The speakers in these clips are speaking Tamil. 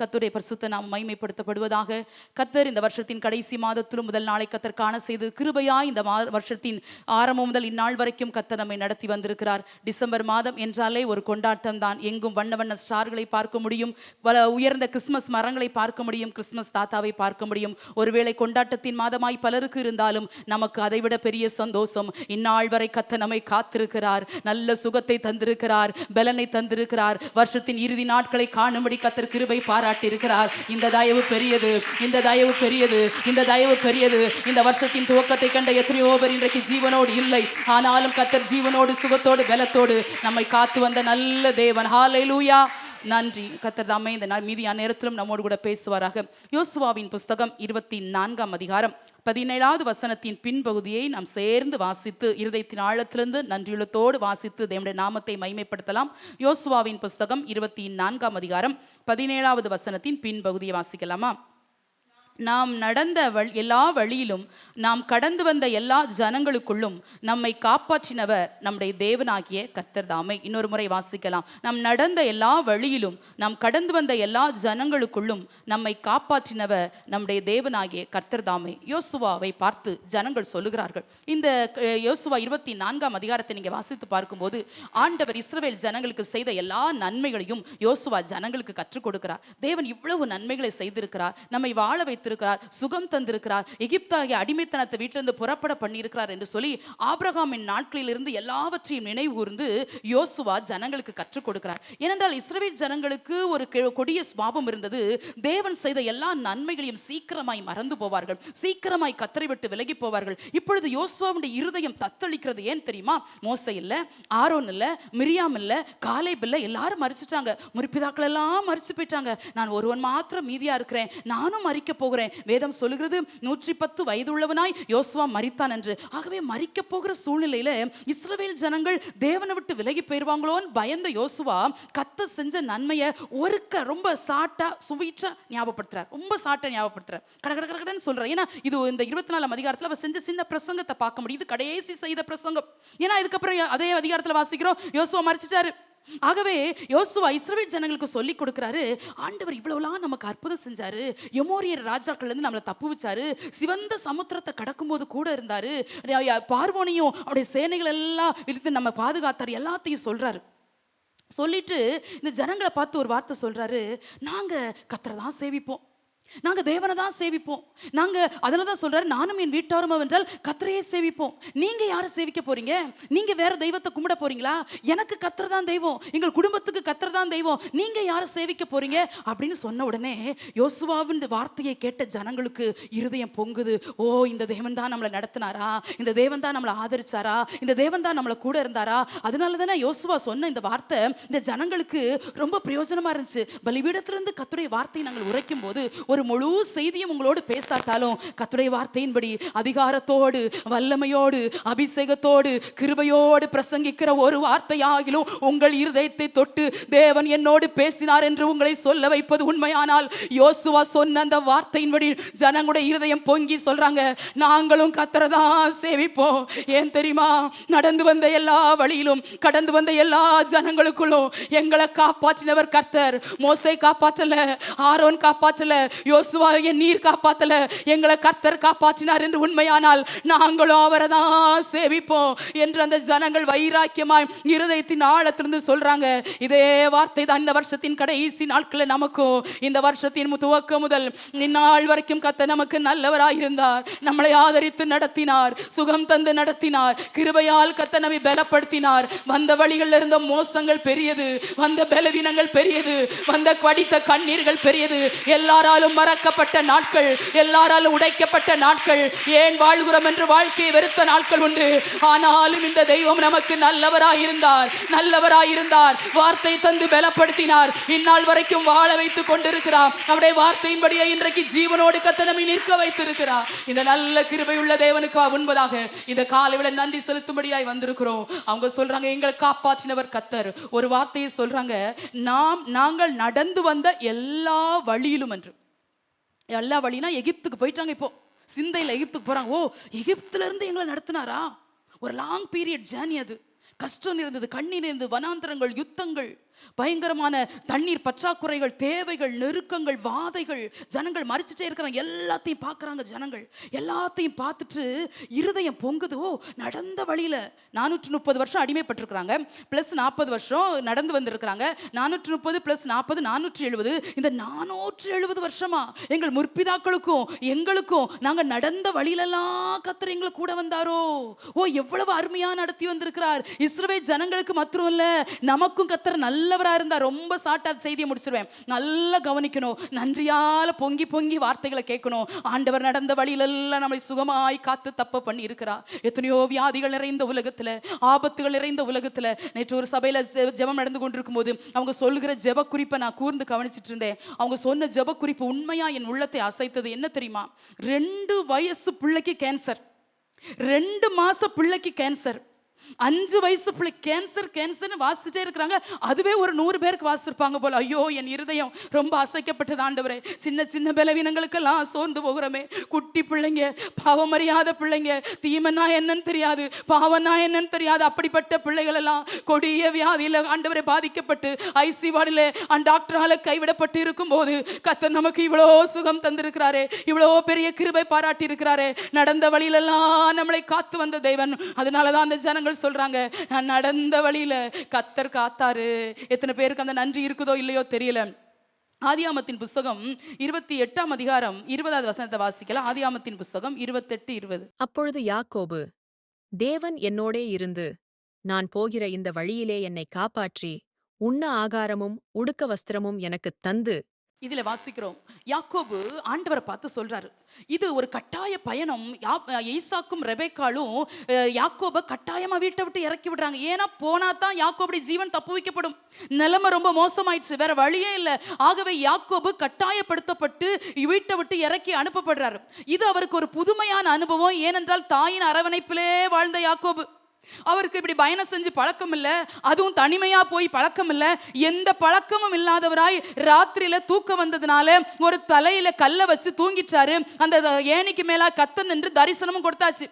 கர்த்தருடைய பரிசுத்த நாம் மகிமைப்படுத்தப்படுவதாக. கர்த்தர் இந்த வருஷத்தின் கடைசி மாதத்திலும் முதல் நாளை கர்த்தர் காண செய்து கிருபையா இந்த வருஷத்தின் ஆரம்பம் முதல் இந்நாள் வரைக்கும் கர்த்தர் நம்மை நடத்தி வந்திருக்கிறார். டிசம்பர் மாதம் என்றாலே ஒரு கொண்டாட்டம் தான். எங்கும் வண்ண வண்ண ஸ்டார்களை பார்க்க முடியும், உயர்ந்த கிறிஸ்துமஸ் மரங்களை பார்க்க முடியும், கிறிஸ்துமஸ் தாத்தாவை பார்க்க முடியும். ஒருவேளை கொண்டாட்டத்தின் மாதமாய் பலருக்கு இருந்தாலும் நமக்கு அதைவிட பெரிய சந்தோஷம். இந்நாள் வரை கர்த்தர் நம்மை காத்திருக்கிறார், நல்ல சுகத்தை தந்திருக்கிறார், பலனை தந்திருக்கிறார். வருஷத்தின் இறுதி நாட்களை காணும்படி கர்த்தர் கிருபை பாராட்டியிருக்கிறார். இந்த தயவு பெரியது, இந்த தயவு பெரியது, இந்த தயவு பெரியது. இந்த வருஷத்தின் துவக்கத்தை கண்ட எத்தனையோ பேர் இன்றைக்கு ஜீவனோடு இல்லை. ஆனாலும் கர்த்தர் ஜீவனோடு சுகத்தோடு பலத்தோடு நம்மை காத்து வந்த நல்ல தேவன். ஹல்லேலூயா, நன்றி. கர்த்தர் தாமே இந்த மீதியான நேரத்திலும் நம்மோடு கூட பேசுவாராக. யோசுவாவின் புஸ்தகம் 24ஆம் அதிகாரம் 17வது வசனத்தின் பின்பகுதியை நாம் சேர்ந்து வாசித்து இருதயத்தின் ஆழத்திலிருந்து நன்றியுள்ளத்தோடு வாசித்து தேவனுடைய நாமத்தை மகிமைப்படுத்தலாம். யோசுவாவின் புஸ்தகம் 24ஆம் அதிகாரம் 17வது வசனத்தின் பின்பகுதியை வாசிக்கலாமா? நாம் நடந்த எல்லா வழியிலும் நாம் கடந்து வந்த எல்லா ஜனங்களுக்குள்ளும் நம்மை காப்பாற்றினவர் நம்முடைய தேவனாகிய கர்த்தர் தாமே. இன்னொரு முறை வாசிக்கலாம். நாம் நடந்த எல்லா வழியிலும் நாம் கடந்து வந்த எல்லா ஜனங்களுக்குள்ளும் நம்மை காப்பாற்றினவர் நம்முடைய தேவனாகிய கர்த்தர் தாமே. யோசுவாவை பார்த்து ஜனங்கள் சொல்லுகிறார்கள். இந்த யோசுவா 24ஆம் அதிகாரத்தை நீங்க வாசித்து பார்க்கும்போது ஆண்டவர் இஸ்ரவேல் ஜனங்களுக்கு செய்த எல்லா நன்மைகளையும் யோசுவா ஜனங்களுக்கு கற்றுக் கொடுக்கிறார். தேவன் இவ்வளவு நன்மைகளை செய்திருக்கிறார், நம்மை வாழ வைத்து சுகம் தந்திருக்கிறார், எகிப்தாகிய அடிமைத்தனத்தை வீட்டிலிருந்து புறப்பட பண்ணியிருக்கிறார் என்று சொல்லி ஆபிரகாமின் நாட்களில் இருந்து எல்லாவற்றையும் நினைவு கூர்ந்து யோசுவா ஜனங்களுக்கு கற்றுக் கொடுக்கிறார். ஏனென்றால் இஸ்ரவேல் ஜனங்களுக்கு ஒரு கொடிய சுபாவம் இருந்தது. தேவன் செய்த எல்லா நன்மைகளையும் சீக்கிரமாய் மறந்து போவார்கள், சீக்கிரமாய் கர்த்தரை விட்டு விலகி போவார்கள். இப்பொழுது யோசுவாவுடைய இருதயம் தத்தளிக்கிறது. ஏன் தெரியுமா? மோசே இல்ல, ஆரோன் இல்ல, மிரியாம் இல்ல, காலேப் இல்ல, எல்லாரும் மரிச்சிட்டாங்க. முற்பிதாக்கள் எல்லாம் மரிச்சு போயிட்டாங்க. நான் ஒருவன் மாத்திரம் மீதியா இருக்கிறேன், நானும் மரிக்க போகிறேன். வேதம் சொல்லுகிறது 110 வயதுள்ளவனாய் யோசுவா மரித்தான் என்று. ஆகவே மரிக்க போகிற சூழ்நிலையில இஸ்ரவேல் ஜனங்கள் தேவனை விட்டு விலகி போயிருவாங்களோன்னு பயந்த யோசுவா கர்த்தர் செஞ்ச நன்மையை ஒருக்க ரொம்ப சாட்டா சுவீட்டா ஞாபகப்படுத்துறார், ரொம்ப சாட்டா ஞாபகப்படுத்துறார், கடகடன்னு சொல்றார். ஏன்னா இது இந்த 24ஆம் அதிகாரத்தில் அவர் செஞ்ச சின்ன பிரசங்கத்தை பார்க்க முடியுது, கடைசி செய்த பிரசங்கம். ஏன்னா இதுக்கப்புறம் அதே அதிகாரத்தில் வாசிக்கிறோம் யோசுவா மரிச்சிட்டாரு. ஆகவே யோசுவா இஸ்ரவேல் ஜனங்களுக்கு சொல்லி கொடுக்கிறாரு, ஆண்டவர் இவ்வளவுலாம் நமக்கு அற்புதம் செஞ்சாரு, எமோரியர் ராஜாக்கள் இருந்து நம்மளை தப்பு வச்சாரு, சிவந்த சமுத்திரத்தை கடக்கும் போது கூட இருந்தாரு, பார்வோனையும் அவருடைய சேனைகள் எல்லாம் இருந்து நம்ம பாதுகாத்தாரு, எல்லாத்தையும் சொல்றாரு. சொல்லிட்டு இந்த ஜனங்களை பார்த்து ஒரு வார்த்தை சொல்றாரு, நாங்க கர்த்தரை தான் சேவிப்போம், நாங்க தேவனை தான் சேவிப்போம். நாங்க அதில் தான் சொல்றாரு, நானும் என் வீட்டாரும் என்றால் கர்த்தரையே சேவிப்போம். நீங்க யாரை சேவிக்க போறீங்க? நீங்க வேற தெய்வத்தை கும்பிட போறீங்களா? எனக்கு கர்த்தர் தான் தெய்வம், எங்கள் குடும்பத்துக்கு கர்த்தர் தான் தெய்வம், நீங்க யாரை சேவிக்க போறீங்க அப்படின்னு சொன்ன உடனே யோசுவாவின் வார்த்தையை கேட்ட ஜனங்களுக்கு இருதயம் பொங்குது. ஓ, இந்த தேவன் தான் நம்மளை நடத்தினாரா, இந்த தேவன் தான் நம்மளை ஆதரிச்சாரா, இந்த தேவன் தான் நம்மளை கூட இருந்தாரா? அதனால தானே யோசுவா சொன்ன இந்த வார்த்தை இந்த ஜனங்களுக்கு ரொம்ப பிரயோஜனமா இருந்துச்சு. பலிபீடத்திலிருந்து கர்த்தருடைய வார்த்தையை நாங்கள் உரைக்கும் போது ஒரு முழு செய்தியும் உங்களோடு பேசாட்டாலும் கர்த்தருடைய வார்த்தையின்படி அதிகாரத்தோடு வல்லமையோடு அபிஷேகத்தோடு கிருபையோடு பிரசங்கிக்கிற ஒரு வார்த்தையாகிலும் உங்கள் இருதயத்தை தொட்டு தேவன் என்னோடு பேசினார் என்று உங்களை சொல்ல வைப்பது உண்மையானால் யோசுவா சொன்ன அந்த வார்த்தையின்படி ஜனங்களுடைய இருதயம் பொங்கி சொல்றாங்க, நாங்களும் கர்த்தரை தான் சேவிப்போம். ஏன் தெரியுமா? நடந்து வந்த எல்லா வழியிலும் கடந்து வந்த எல்லா ஜனங்களுக்குள்ளும் எங்களை காப்பாற்றினவர் கர்த்தர். மோசே காப்பாற்றல, ஆரோன் காப்பாற்றல, யோசுவா நீர் காப்பாத்தல, எங்களை கர்த்தர் காப்பாற்றினார் என்று உண்மையானால் நாங்களும் அவரை தான் சேவிப்போம் என்று அந்த ஜனங்கள் வைராக்கியமாய் இருதயத்தின் ஆழத்திலிருந்து சொல்றாங்க. இதே வார்த்தை தான் இந்த வருஷத்தின் கடைசி நாட்களில் நமக்கும் இந்த வருஷத்தின் துவக்கம் முதல் இந்நாள் வரைக்கும் கர்த்தர் நமக்கு நல்லவராயிருந்தார், நம்மளை ஆதரித்து நடத்தினார், சுகம் தந்து நடத்தினார், கிருபையால் கர்த்தர் நம்மை பலப்படுத்தினார். வந்த வழிகளில் இருந்த மோசங்கள் பெரியது, வந்த பலவீனங்கள் பெரியது, வந்த கடித்த கண்ணீர்கள் பெரியது, எல்லாராலும் மறக்கப்பட்ட நாட்கள், எல்லாராலும் உடைக்கப்பட்ட நாட்கள், ஏன் வாழ்கிறோம் என்று வாழ்க்கையை வெறுத்த நாட்கள் உண்டு. ஆனாலும் இந்த தெய்வம் நமக்கு நல்லவராயிருந்தார், நல்லவராயிருந்தார், வார்த்தை தந்து பலப்படுத்தினார், இந்நாள் வரைக்கும் வாழ வைத்துக் கொண்டிருக்கிறார். நம்முடைய வார்த்தையின்படியே இன்றைக்கு ஜீவனோடு கர்த்தர் நம்மை நிற்க வைத்திருக்கிறார். இந்த நல்ல கிருபையுள்ள தேவனுக்கு முன்பதாக இந்த காலையில நன்றி செலுத்தும்படியாய் வந்திருக்கிறோம். அவங்க சொல்றாங்க, எங்களை காப்பாற்றினவர் கர்த்தர். ஒரு வார்த்தையை சொல்றாங்க, நாங்கள் நடந்து வந்த எல்லா வழியிலும் என்று. எல்லா வழினா எகிப்துக்கு போயிட்டாங்க. இப்போ சிந்தையில் எகிப்துக்கு போறாங்க. ஓ, எகிப்துல இருந்து எங்களை நடத்தினாரா? ஒரு லாங் பீரியட் ஜேர்னி. அது கஷ்டம் இருந்தது, கண்ணீர் இருந்தது, வனாந்தரங்கள், யுத்தங்கள், பயங்கரமான தண்ணீர் பற்றாக்குறைகள், தேவைகள், நெருக்கங்கள், வாதைகள், ஜனங்கள் மறிச்சுட்டே இருக்கிறாங்க. எல்லாத்தையும் பார்க்குறாங்க. ஜனங்கள் எல்லாத்தையும் பார்த்துட்டு இருதயம் பொங்குது. ஓ, நடந்த வழியில் 430 வருஷம் அடிமைப்பட்டிருக்கிறாங்க, ப்ளஸ் 40 வருஷம் நடந்து வந்திருக்கிறாங்க. 430 + 40 470. இந்த 470 வருஷமா எங்கள் முற்பிதாக்களுக்கும் எங்களுக்கும் நாங்கள் நடந்த வழியிலெல்லாம் கர்த்தர் எங்களுக்கு கூட வந்தாரோ. ஓ, எவ்வளவு அருமையா நடத்தி வந்திருக்கிறார். இஸ்ரவேல் ஜனங்களுக்கு மாத்திரம் இல்ல, நமக்கும் கர்த்தர் நல்லவரா இருந்தார். ரொம்ப சாட்டா செய்தியை முடிச்சிருவேன். நல்லா கவனிக்கணும். நன்றியால பொங்கி பொங்கி வார்த்தைகளை கேட்கணும். ஆண்டவர் நடந்த வழியிலெல்லாம் நம்மை சுகமாய் காத்து தப்ப பண்ணி இருக்கிறார். எத்தனையோ வியாதிகள் நிறைந்த உலகத்துல, ஆபத்துகள் நிறைந்த உலகத்துல, நேற்று ஒரு சபையில ஜெபம் நடந்து கொண்டிருக்கும் போது அவங்க சொல்லுகிற ஜெப குறிப்பை நான் கூர்ந்து கவனிச்சிட்டு இருந்தேன். அவங்க சொன்ன ஜெப குறிப்பு உண்மையா என் உள்ளத்தை அசைத்தது. என்ன தெரியுமா? 2 வயசு பிள்ளைக்கு கேன்சர், 2 மாச பிள்ளைக்கு கேன்சர், 5 வயசு பிள்ளை கேன்சர் கேன்சர்னு வாசிச்சே இருக்கிறாங்க. அதுவே ஒரு 100 பேருக்கு வாசிச்சிருப்பாங்க போல. ஐயோ, என் இருதயம் ரொம்ப அசைக்கப்பட்டது. ஆண்டவரே, சின்ன சின்ன பலவீனங்களுக்கெல்லாம் சோர்ந்து போகிறோமே. குட்டி பிள்ளைங்க, பாவமறியாத பிள்ளைங்க, தீமனா என்னன்னு தெரியாது, பாவனா என்னன்னு தெரியாது, அப்படிப்பட்ட பிள்ளைகள் எல்லாம் கொடிய வியாதியில் ஆண்டவரை பாதிக்கப்பட்டு ஐசி வார்டில் டாக்டரால கைவிடப்பட்டு இருக்கும் போது கர்த்தர் நமக்கு இவ்வளோ சுகம் தந்திருக்கிறாரே, இவ்வளோ பெரிய கிருபை பாராட்டி இருக்கிறாரே. நடந்த வழியிலெல்லாம் நம்மளை காத்து வந்த தேவன். அதனாலதான் அந்த ஜனங்கள் சொல்றாங்க, நான் நடந்த வழியில கர்த்தர் காத்தாரு. எத்தனை பேருக்கு அந்த நன்றி இருக்குதோ இல்லையோ தெரியல. ஆதியாமத்தின் புஸ்தகம் 28ஆம் அதிகாரம் 20வது வசனத்தை வாசிக்கலாம். ஆதியாமத்தின் புஸ்தகம் 28:20. அப்பொழுது யாக்கோபு, தேவன் என்னோடே இருந்து நான் போகிற இந்த வழியிலே என்னை காப்பாற்றி உண்ண ஆகாரமும் உடுக்க வஸ்திரமும் எனக்குத் தந்து. இதுல வாசிக்கிறோம், யாக்கோபு ஆண்டவரை பார்த்து சொல்றாரு, இது ஒரு கட்டாய பயணம். ஈசாக்கும் ரெபேக்காலும் யாக்கோபை கட்டாயமா வீட்டை விட்டு இறக்கி விடுறாங்க. ஏன்னா போனா தான் யாக்கோபுடைய ஜீவன் தப்பு வைக்கப்படும். நிலைமை ரொம்ப மோசமாயிடுச்சு, வேற வழியே இல்லை. ஆகவே யாக்கோபு கட்டாயப்படுத்தப்பட்டு வீட்டை விட்டு இறக்கி அனுப்பப்படுறாரு. இது அவருக்கு ஒரு புதுமையான அனுபவம். ஏனென்றால் தாயின் அரவணைப்பிலே வாழ்ந்த யாக்கோபு, அவருக்கு இப்படி பயணம் செஞ்சு பழக்கம் இல்லை, அதுவும் தனிமையா போய் பழக்கம் இல்லை, எந்த பழக்கமும் இல்லாதவராய் ராத்திரியில தூக்கம் வந்ததுனால ஒரு தலையில கல்லை வச்சு தூங்கிட்டாரு. அந்த ஏணிக்கு மேல கர்த்தர் நின்று தரிசனமும் கொடுத்தாச்சு.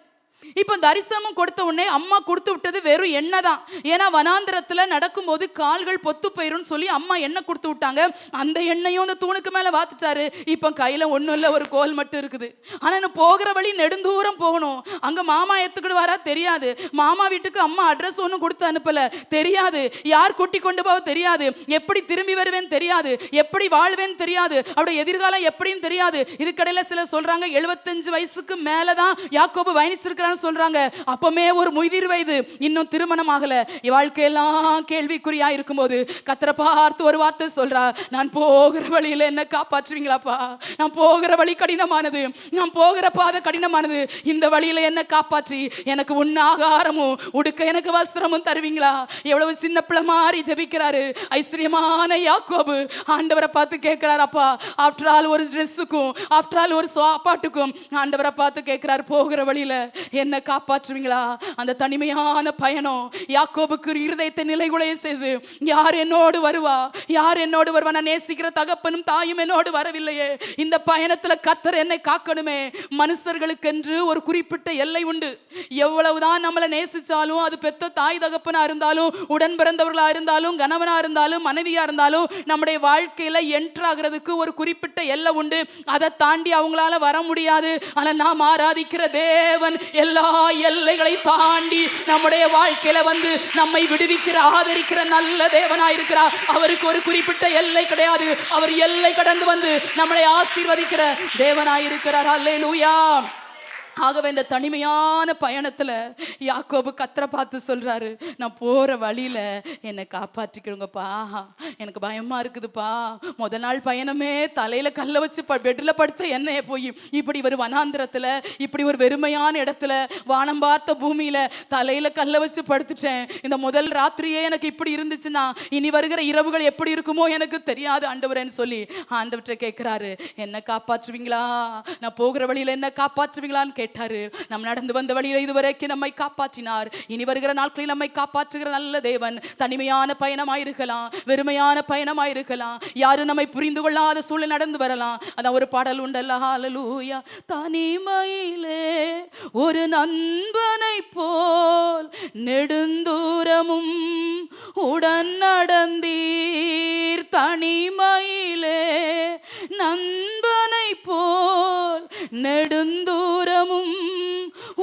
இப்போ தரிசனமும் கொடுத்த உடனே அம்மா கொடுத்து விட்டது வெறும் எண்ணெய் தான். ஏன்னா வனாந்திரத்துல நடக்கும்போது கால்கள் பொத்து போயிரும் சொல்லி அம்மா எண்ணெய் கொடுத்து விட்டாங்க. அந்த எண்ணெயும் அந்த தூணுக்கு மேல வாத்துட்டாரு. இப்போ கையில ஒன்றும் இல்லை, ஒரு கோல் மட்டும் இருக்குது. ஆனா போகிற வழி நெடுந்தூரம் போகணும். அங்க மாமா எடுத்துக்கிட்டு வரா தெரியாது, மாமா வீட்டுக்கு அம்மா அட்ரஸ் ஒன்றும் கொடுத்து அனுப்பல தெரியாது, யார் கூட்டி கொண்டு போக தெரியாது, எப்படி திரும்பி வருவேன்னு தெரியாது, எப்படி வாழ்வேன்னு தெரியாது, அவருடைய எதிர்காலம் எப்படின்னு தெரியாது. இதுக்கடையில சிலர் சொல்றாங்க 75 வயசுக்கு மேலதான் யாக்கோபு பயணிச்சிருக்கிறான் சொல்றாங்க. அப்பமே ஒரு முதிர் வயது, இன்னும் திருமணம் ஆகல. வாழ்க்கையெல்லாம் கேள்விக்குறியா இருக்கும்போது கர்த்தரை பார்த்து ஒரு வார்த்தை சொல்றா, நான் போகிற வழியில என்ன காப்பாற்றுவீங்களாப்பா? நான் போகிற வழி கடினமானது, நான் போகிற பாதை கடினமானது, இந்த வழியில என்ன காப்பாற்றி எனக்கு உண்ண ஆகாரமும் உடுக்க எனக்கு வஸ்திரமும் தருவீங்களா? எவ்வளவு சின்ன பிள்ளை மாதிரி ஜெபிக்கிறாரு ஐஸ்வர்யமான யாக்கோபு. ஆண்டவரை பார்த்து கேட்கிறார், அப்பா ஆஃப்டர் ஆல் ஒரு ட்ரெஸ்ஸுக்கும் ஆஃப்டர் ஆல் ஒரு சாப்பாட்டுக்கும் ஆண்டவரை பார்த்து கேட்கிறார், போகிற வழியில என்ன காப்பாற்றுவீங்களா? அந்த தனிமையான பயணம் யாக்கோபுக்கு இருதயத்தை நிலைகுலைய செய்து, யார் என்னோடு வருவா, யார் என்னோடு வருவா? நான் நேசிக்கிற தகப்பனும் தாயும் என்னோடு வரவில்லையே, இந்த பயணத்துல கர்த்தர் என்னை காக்கணுமே. மனுஷர்களுக்கென்று ஒரு குறிப்பிட்ட எல்லை உண்டு. எவ்வளவுதான் நம்மளை நேசிச்சாலும், அது பெத்த தாய் தகப்பனா இருந்தாலும், உடன் பிறந்தவர்களா இருந்தாலும், கணவனா இருந்தாலும், மனைவியா இருந்தாலும், நம்முடைய வாழ்க்கையில என்டர் ஆகிறதுக்கு ஒரு குறிப்பிட்ட எல்லை உண்டு. அதை தாண்டி அவங்களால வர முடியாது. ஆனா நாம் ஆராதிக்கிற தேவன் எல்லா எல்லைகளை தாண்டி நம்முடைய வாழ்க்கையில வந்து நம்மை விடுவிக்கிற ஆதரிக்கிற நல்ல தேவனாயிருக்கிறார். அவருக்கு ஒரு குறிப்பிட்ட எல்லை கிடையாது. அவர் எல்லை கடந்து வந்து நம்மளை ஆசீர்வதிக்கிற தேவனாயிருக்கிறார். அல்லேலூயா. ஆகவே இந்த தனிமையான பயணத்துல யாக்கோபு கர்த்தரை பார்த்து சொல்றாரு, நான் போற வழியில என்னை காப்பாற்றிக்கிடுங்கப்பா, எனக்கு பயமா இருக்குதுப்பா. முத நாள் பயணமே தலையில கல்ல வச்சு பெட்ல படுத்த என்னைய போய் இப்படி ஒரு வனாந்திரத்துல, இப்படி ஒரு வெறுமையான இடத்துல, வானம் பார்த்த பூமியில தலையில கல்ல வச்சு படுத்துட்டேன். இந்த முதல் ராத்திரியே எனக்கு இப்படி இருந்துச்சுன்னா இனி வருகிற இரவுகள் எப்படி இருக்குமோ எனக்கு தெரியாது ஆண்டவரேன்னு சொல்லி ஆண்டவர்கிட்ட கேட்கிறாரு, என்ன காப்பாற்றுவீங்களா? நான் போகிற வழியில என்ன காப்பாற்றுவீங்களான்னு கேட்டாரு. நம் நடந்து வந்த வழியில இதுவரைக்கும் நம்மை காப்பாற்றினார். இனி வருகிற நாட்களில் நம்மை காப்பாற்றுகிற நல்ல தேவன். தனிமையான பயணமாயிருக்கலாம், வெறுமையான பயணமாயிருக்கலாம், யாரும் நம்மை புரிந்து கொள்ளாத சூழல் நடந்து வரலாம். அதான் ஒரு பாடல் உண்டல்ல, ஹல்லேலூயா. தனிமையிலே ஒரு நண்பனை போல் நெடுந்தூரமும் உடன் நடந்தீர் தனிமையிலே நண்பனை போல் நெடுந்தூரமும்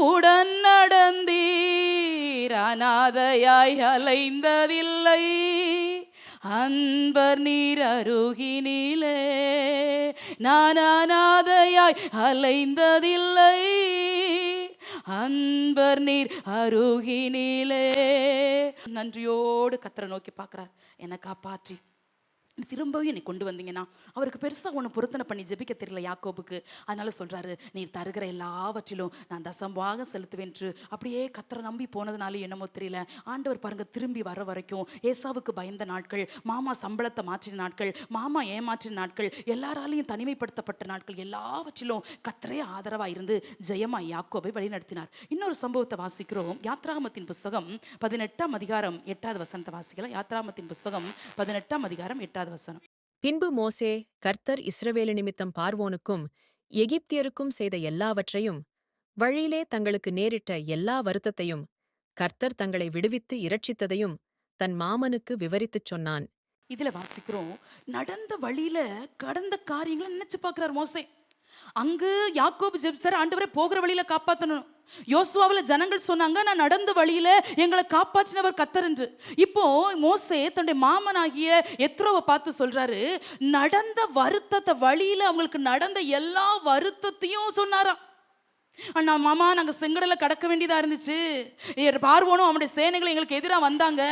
உடன் நடந்தீர் அநாதையாய் அலைந்ததில்லை அன்பர் நீர் அருகினிலே நான் அநாதையாய் அலைந்ததில்லை அன்பர் நீர் அருகினிலே. நன்றியோடு கர்த்தரை நோக்கி பார்க்கிறார். என்னை காப்பாற்றி திரும்பவும் என்னை கொண்டு வந்தீங்கன்னா அவருக்கு பெருசாக ஒன்று பொருத்தனை பண்ணி ஜெபிக்க தெரியல யாக்கோபுக்கு. அதனால சொல்றாரு, நீர் தருகிற எல்லாவற்றிலும் நான் தசம்பாக செலுத்துவேன்று. அப்படியே கர்த்தரை நம்பி போனதுனால என்னமோ தெரியல, ஆண்டவர் பாருங்க திரும்பி வர வரைக்கும் ஏசாவுக்கு பயந்த நாட்கள், மாமா சம்பளத்தை மாற்றின நாட்கள், மாமா ஏமாற்றின நாட்கள், எல்லாராலையும் தனிமைப்படுத்தப்பட்ட நாட்கள், எல்லாவற்றிலும் கர்த்தரே ஆதரவா இருந்து ஜெயமா யாக்கோபை வழிநடத்தினார். இன்னொரு சம்பவத்தை வாசிக்கிறோம். யாத்ராகமத்தின் புஸ்தகம் 18ஆம் அதிகாரம் 8வது வசனத்தை வாசிக்கலாம். யாத்ராகமத்தின் புஸ்தகம் 18ஆம் அதிகாரம் 8வது வசனம். பின்பு மோசே கர்த்தர் இஸ்ரவேலு நிமித்தம் பார்வோனுக்கும் எகிப்தியருக்கும் செய்த எல்லாவற்றையும், வழியிலே தங்களுக்கு நேரிட்ட எல்லா வருத்தத்தையும், கர்த்தர் தங்களை விடுவித்து இரட்சித்ததையும் தன் மாமனுக்கு விவரித்துச் சொன்னான். இதுல வாசிக்கிறோம், நடந்த வழியில கடந்த காரியங்களை நினைச்சு பார்க்கிறார் மோசே. அங்கு யாக்கோபு ஜெபிச்சார், ஆண்டவரே போகிற வழியில காப்பாற்றணும். யோசுவாவில் ஜனங்கள் சொன்னாங்க, நான் நடந்த வழியில எங்களை காப்பாற்றினவர் கர்த்தர் என்று. இப்போ மோசே தன்னுடைய மாமனாகிய எத்ரோவை பார்த்து சொல்றாரு, நடந்த வருத்தத்தை, வழியில அவங்களுக்கு நடந்த எல்லா வருத்தத்தையும் சொன்னாராம். அண்ணா மாமா, நாங்கள் செங்கடலை கடக்க வேண்டியதா இருந்துச்சு, பார்வோனும் அவனுடைய சேனைகள் எங்களுக்கு எதிராக வந்தாங்க,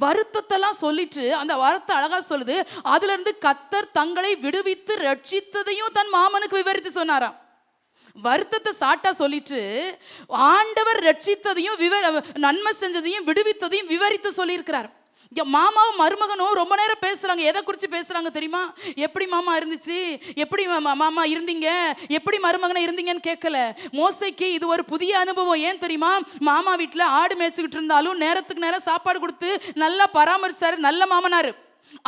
வருத்தத்தெல்லாம் சொல்லிட்டு அந்த வார்த்தை அழகா சொல்லுது, அதுல இருந்து கர்த்தர் தங்களை விடுவித்து ரட்சித்ததையும் தன் மாமனுக்கு விவரித்து சொன்னாராம். வருத்தத்தை சாட்டா சொல்லிட்டு ஆண்டவர் ரட்சித்ததையும் நன்மை செஞ்சதையும் விடுவித்ததையும் விவரித்து சொல்லியிருக்கிறார். மாமாவும் மருமகனும் ரொம்ப நேரம் பேசுறாங்க. எதை குறித்து பேசுறாங்க தெரியுமா? எப்படி மாமா இருந்துச்சு, எப்படி மாமா இருந்தீங்க, எப்படி மருமகனை இருந்தீங்கன்னு கேட்கல. மோசைக்கு இது ஒரு புதிய அனுபவம். ஏன் தெரியுமா? மாமா வீட்டில் ஆடு மேய்ச்சிக்கிட்டு இருந்தாலும் நேரத்துக்கு நேரம் சாப்பாடு கொடுத்து நல்லா பராமரிச்சாரு, நல்ல மாமனாரு.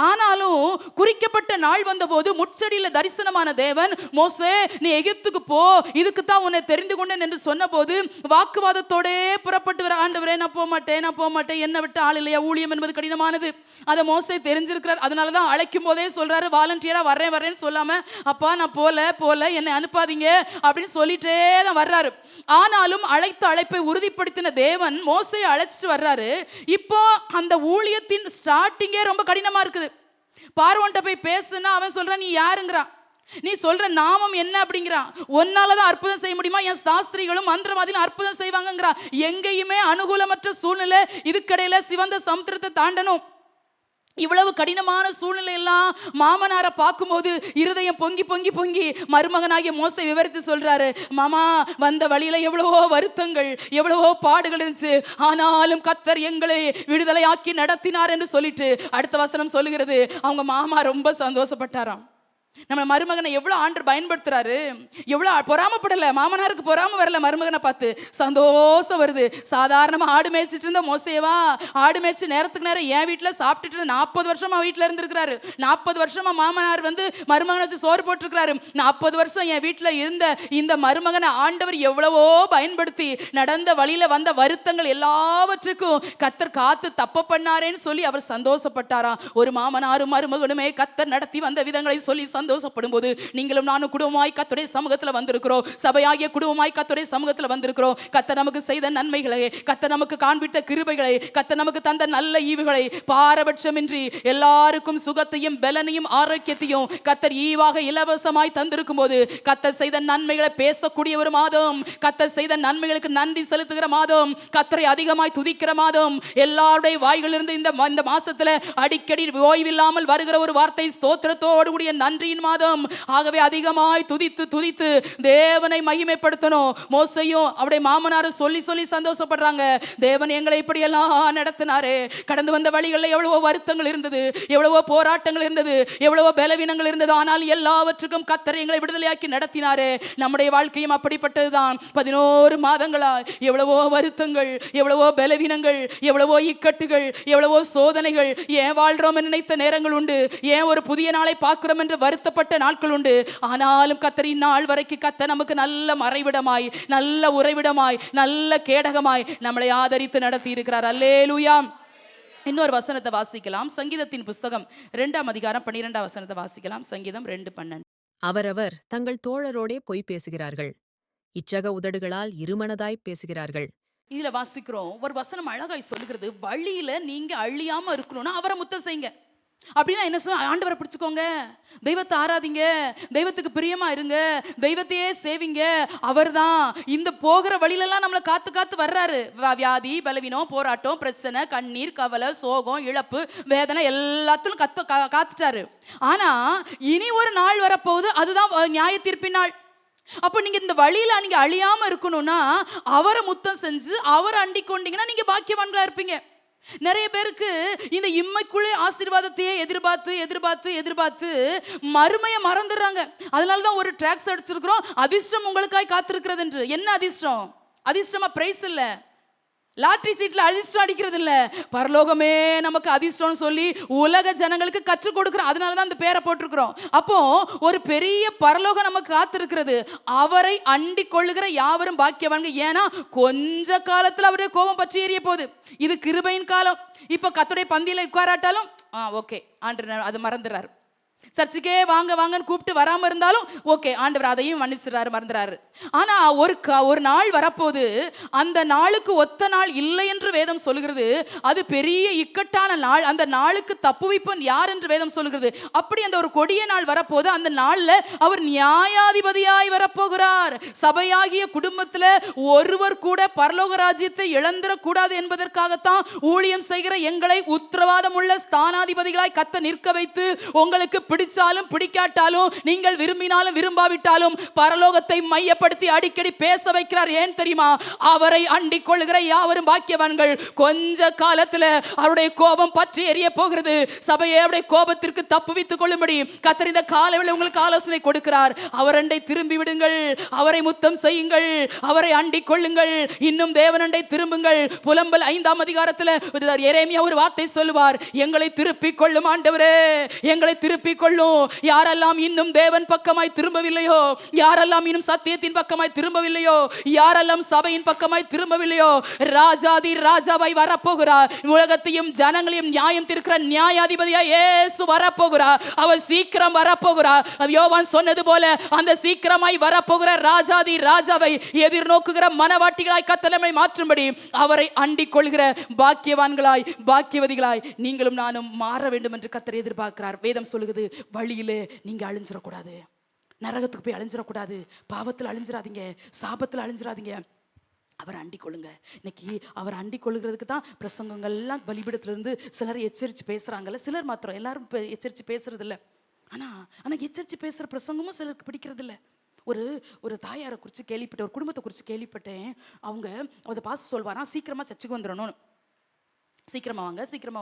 ஆனாலும் குறிக்கப்பட்ட நாள் வந்தபோது முட்செடியில தரிசனமான தேவன், மோசே நீ எகிப்துக்கு போ, இதுக்கு தான் உன்னை தெரிந்து கொண்டேன் என்று சொன்ன போது வாக்குவாதத்தோடே புறப்பட்டு வர, ஆண்டவரே நான் போக மாட்டேன், என்னை விட்டு ஆள் இல்லையா, ஊழியம் என்பது கடினமானது. அதை மோசே தெரிஞ்சிருக்கிறார். அதனாலதான் அழைக்கும் போதே சொல்றாரு, வாலண்டியரா வரேன்னு சொல்லாம, அப்பா நான் போல என்னை அனுப்பாதீங்க அப்படின்னு சொல்லிட்டே தான் வர்றாரு. ஆனாலும் அழைத்த அழைப்பை உறுதிப்படுத்தின தேவன் மோசையை அழைச்சிட்டு வர்றாரு. இப்போ அந்த ஊழியத்தின் ஸ்டார்டிங்கே ரொம்ப கடினமா இருக்குது. பார்வோன்ட்ட போய் பேசுனா அவன் சொல்றான், நீ யாருங்கிறான், நீ சொல்ற நாமம் என்ன அப்படிங்கிறான், ஒன்னாலதான் அற்புதம் செய்ய முடியுமா, என் சாஸ்திரிகளும் மந்திரவாதியும் அற்புதம் செய்வாங்கிறான். எங்கேயுமே அனுகூலமற்ற சூழ்நிலை, இதுக்கடையில சிவந்த சமுத்திரத்தை தாண்டணும். இவ்வளவு கடினமான சூழ்நிலை எல்லாம் மாமனாரை பார்க்கும்போது இருதயம் பொங்கி மருமகனாகிய மோசை விவரித்து சொல்றாரு, மாமா வந்த வழியில எவ்வளவோ வருத்தங்கள், எவ்வளவோ பாடுகள் இருந்துச்சு, ஆனாலும் கர்த்தர் எங்களை விடுதலையாக்கி நடத்தினார் என்று சொல்லிட்டு அடுத்த வசனம் சொல்லுகிறது, அவங்க மாமா ரொம்ப சந்தோஷப்பட்டாராம். நம்ம மருமகனை எவ்வளவு ஆண்டவர் பயன்படுத்துறாரு, எவ்வளவு பொறாமப்படல, மாமனாருக்கு பொறாம வரல, மருமகனை பார்த்து சந்தோஷம் வருது. சாதாரணமா ஆடு மேய்ச்சிட்டு இருந்த மோசேவா, ஆடு மேய்ச்சி நேரத்துக்கு நேரம் என் வீட்டுல சாப்பிட்டுட்டு 40 வருஷமா வீட்டுல இருந்திருக்கிறாரு. 40 வருஷமா மாமனார் மருமகனை வச்சு சோறு போட்டிருக்கிறாரு. 40 வருஷம் என் வீட்டுல இருந்த இந்த மருமகனை ஆண்டவர் எவ்வளவோ பயன்படுத்தி நடந்த வழியில வந்த வருத்தங்கள் எல்லாவற்றுக்கும் கர்த்தர் காத்து தப்ப பண்ணாரேன்னு சொல்லி அவர் சந்தோஷப்பட்டாராம். ஒரு மாமனாரும் மருமகனுமே கர்த்தர் நடத்தி வந்த விதங்களை சொல்லி சந்தோஷப்படும் போது நீங்களும் நானும் குடும்பமாய் கர்த்தருடைய சமூகத்துல வந்திருக்கிறோம். சபையாகிய குடும்பமாய் கர்த்தருடைய சமூகத்துல வந்திருக்கிறோம். கர்த்தர் நமக்கு செய்த நன்மைகளை, கர்த்தர் நமக்கு காண்பித்த கிருபைகளை, கர்த்தர் நமக்கு தந்த நல்ல ஈவுகளை பாரபட்சமின்றி எல்லாருக்கும் சுகத்தையும் பலனையும் ஆரோக்கியத்தையும் கர்த்தர் ஈவாக இலவசமாய் தந்திருக்கும் போது கர்த்தர் செய்த நன்மைகளை பேசக்கூடிய ஒரு மாதம், கர்த்தர் செய்த நன்மைகளுக்கு நன்றி செலுத்துகிற மாதம், கர்த்தரை அதிகமாய் துதிக்கிற மாதம். எல்லாருடைய வாய்களிலிருந்து இந்த மாசத்துல அடிக்கடி ஓய்வில்லாமல் வருகிற ஒரு வார்த்தை ஸ்தோத்திரத்தோடு கூடிய நன்றியின் மாதம். ஆகவே அதிகமாய் துதித்து தேவனை மகிமைப்படுத்தணும். மோசையும் அவருடைய மாமனாரும் சொல்லி சந்தோஷப்படுறாங்க, தேவன் எங்களை இப்படி எல்லாம் நடத்தினாரே, கடந்து வந்த வழிகளில் எவ்வளவோ வருத்தங்கள் இருந்தது, எவ்வளவோ போராட்டங்கள் இருந்தது, எவ்வளவோ பலவீனங்கள் இருந்தது, ஆனால் எல்லாவற்றுக்கும் கர்த்தர் எங்களை விடுதலையாக்கி நடத்தினாரே. நம்முடைய வாழ்க்கையும் அப்படிப்பட்டதுதான். 11 மாதங்களா எவ்வளவோ வருத்தங்கள், எவ்வளவோ பலவீனங்கள், எவ்வளவோ இக்கட்டுகள், எவ்வளவோ சோதனைகள், ஏன் வாழ்றோம் நினைத்த நேரங்கள் உண்டு, ஏன் ஒரு புதிய நாளை பார்க்கிறோம் என்று வருத்தப்பட்ட நாட்கள் உண்டு. ஆனாலும் கர்த்தரின் நாள் வரைக்கும் கர்த்தர் நமக்கு நல்ல மறைவிடமாய், நல்ல உறைவிடமாய், நல்ல கேடகமாய் நம்மளை ஆதரித்து நடத்தி இருக்கிறார். அல்லேலூயா. இன்னொரு வசனத்தை வாசிக்கலாம். சங்கீதத்தின் புஸ்தகம் 2ஆம் அதிகாரம் 12ஆம் வசனத்தை வாசிக்கலாம். சங்கீதம் 2:12. அவரவர் தங்கள் தோழரோடே பொய் பேசுகிறார்கள். இச்சக உதடுகளால் இருமனதாய்ப் பேசுகிறார்கள். இதுல வாசிக்கிறோம், ஒரு வசனம் அழகாய் சொல்லுகிறது, வழியில நீங்க அழியாம இருக்கணும்னா அவரை முத்தம் செய்யுங்க. அப்படின்னா என்ன சொல்ல, ஆண்டவரை பிடிச்சுக்கோங்க, தெய்வத்தை ஆராதிங்க, தெய்வத்துக்கு பிரியமா இருங்க, தெய்வத்தையே சேவிங்க. அவர் தான் இந்த போகிற வழியிலெல்லாம் நம்மளை காத்து காத்து வர்றாரு. வியாதி, பலவீனம், போராட்டம், பிரச்சனை, கண்ணீர், கவலை, சோகம், இழப்பு, வேதனை எல்லாத்திலும் காத்துட்டாரு. ஆனா இனி ஒரு நாள் வரப்போகுது, அதுதான் நியாய தீர்ப்பின் நாள். அப்போ நீங்க இந்த வழியில நீங்க அழியாம இருக்கணும்னா அவரை முத்தம் செஞ்சு அவரை அண்டிக் கொண்டீங்கன்னா நீங்க பாக்கியவான்களா இருப்பீங்க. நிறைய பேருக்கு இந்த இம்மைக்குள்ளே ஆசீர்வாதத்தையே எதிர்பார்த்து எதிர்பார்த்து எதிர்பார்த்து மறுமையை மறந்துடுறாங்க. அதனாலதான் ஒரு ட்ராக்ஸ் அடிச்சிருக்கிறோம், அதிர்ஷ்டம் உங்களுக்காய் காத்திருக்கிறது என்று. என்ன அதிர்ஷ்டம்? அதிர்ஷ்டமா பிரைஸ் இல்ல, லாட்டரி சீட்ல அதிர்ஷ்டம் அடிக்கிறது இல்ல, பரலோகமே நமக்கு அதிர்ஷ்டம் சொல்லி உலக ஜனங்களுக்கு கற்றுக் கொடுக்கிறோம். அதனாலதான் அந்த பேரை போட்டிருக்கிறோம். அப்போ ஒரு பெரிய பரலோகம் நமக்கு காத்திருக்கிறது. அவரை அண்டிக் கொள்ளுகிற யாவரும் பாக்கியவான்க. ஏன்னா கொஞ்ச காலத்துல அவருடைய கோபம் பற்றி எரிய போகுது. இது கிருபையின் காலம். இப்ப கர்த்தருடைய பந்தியில உட்காராட்டாலும் ஓகே, ஆண்டவர் அது மறந்துறாரு. சர்ச்சுக்கே வாங்க வாங்கன்னு கூப்பிட்டு வராம இருந்தாலும் ஓகே, ஆண்டவர் அதையும் மன்னிச்சுறாரு, மறந்துறாரு. ஆனா ஒரு நாள் வரப்போது, அந்த நாளுக்கு ஒத்த நாள் இல்லை என்று வேதம் சொல்லுகிறது. அது பெரிய இக்கட்டான நாள். அந்த நாளுக்கு தப்புவிப்பன் யார் என்று வேதம் சொல்லுகிறது. அப்படி அந்த ஒரு கொடிய நாள் வரப்போது, அந்த நாள்ல அவர் நியாயாதிபதியாய் வரப்போகிறார். சபையாகிய குடும்பத்துல ஒருவர் கூட பரலோக ராஜ்யத்தை இழந்துடக்கூடாது என்பதற்காகத்தான் ஊழியம் செய்கிற எங்களை உத்தரவாதம் உள்ள ஸ்தானாதிபதிகளாய் கத்த நிற்க வைத்து, உங்களுக்கு பிடிச்சாலும் பிடிக்காட்டாலும், நீங்கள் விரும்பினாலும் விரும்பாவிட்டாலும் பரலோகத்தை மையப்படுத்தி அடிக்கடி பேச வைக்கிறார். ஏன் தெரியுமா? அவரை அண்டிக் கொள்ளுகிற யாவரும் பாக்கியவான்கள். கொஞ்ச காலத்துல அவருடைய கோபம் பற்றி எரிய போகிறது. சபையை அவருடைய கோபத்திற்கு தப்புவித்துக் கொள்ளும்படி கர்த்தர் இந்த காலையில் உங்களுக்கு ஆலோசனை கொடுக்கிறார். அவரண்டை திரும்பி விடுங்கள், அவரை முத்தம் செய்யுங்கள், அவரை அண்டிக் கொள்ளுங்கள், இன்னும் தேவனண்டை திரும்புங்கள். புலம்பல் 5ஆம் அதிகாரத்துல எரேமியா ஒரு வார்த்தை சொல்லுவார், எங்களை திருப்பிக் கொள்ளும் ஆண்டவரே, எங்களை திருப்பிக் கொள்ளும். யாரெல்லாம் இன்னும் தேவன் பக்கமாய் திரும்பவில்லையோ, யாரெல்லாம் இன்னும் சத்தியத்தின் பக்கமாய் திரும்பவில்லையோ, யாரெல்லாம் சபையின் பக்கமாய் திரும்பவில்லையோ, ராஜாதி ராஜாவை வரப்போகிறார். உலகத்தையும் ஜனங்களையும் நியாயம் தீர்க்கிற நியாயாதிபதியாய் இயேசு வரப்போகிறார். அவர் சீக்கிரம் வரப்போகிறார். யோவான் சொன்னது போல அந்த சீக்கிரமாய் வரப்போகிற ராஜாதி ராஜாவை எதிர்நோக்குகிற மனவாட்டிகளாய் கத்தலமை மாற்றும்படி அவரை அண்டிக் கொள்கிற பாக்கியவான்களாய் பாக்கியவதிகளாய் நீங்களும் நானும் மாற வேண்டும் என்று கர்த்தர் எதிர்பார்க்கிறார். வேதம் சொல்லுகிறது, வழியிலே நீங்க அழிஞ்சிடக்கூடாது, நரகத்துக்கு போய் அழிஞ்சிடக்கூடாது, பாவத்தில் அழிஞ்சிடாதீங்க, சாபத்தில் அழிஞ்சிடாதீங்க, அவரை அண்டிக் கொள்ளுங்க. இன்னைக்கு அவர் அண்டிக் கொள்ளுகிறதுக்கு தான் பிரசங்கங்கள்லாம் பலிபீடத்திலிருந்து சிலர் எச்சரித்து பேசுறாங்கல்ல. சிலர் மாத்திரம், எல்லாரும் எச்சரித்து பேசுறது இல்லை. ஆனா எச்சரித்து பேசுற பிரசங்கமும் சிலருக்கு பிடிக்கிறது இல்லை. ஒரு தாயாரை குறித்து கேள்விப்பட்டேன், ஒரு குடும்பத்தை குறித்து கேள்விப்பட்டேன். அவங்க அதை பாச சொல்வாராம், சீக்கிரமா சர்ச்சுக்கு வந்துடணும், சீக்கிரமா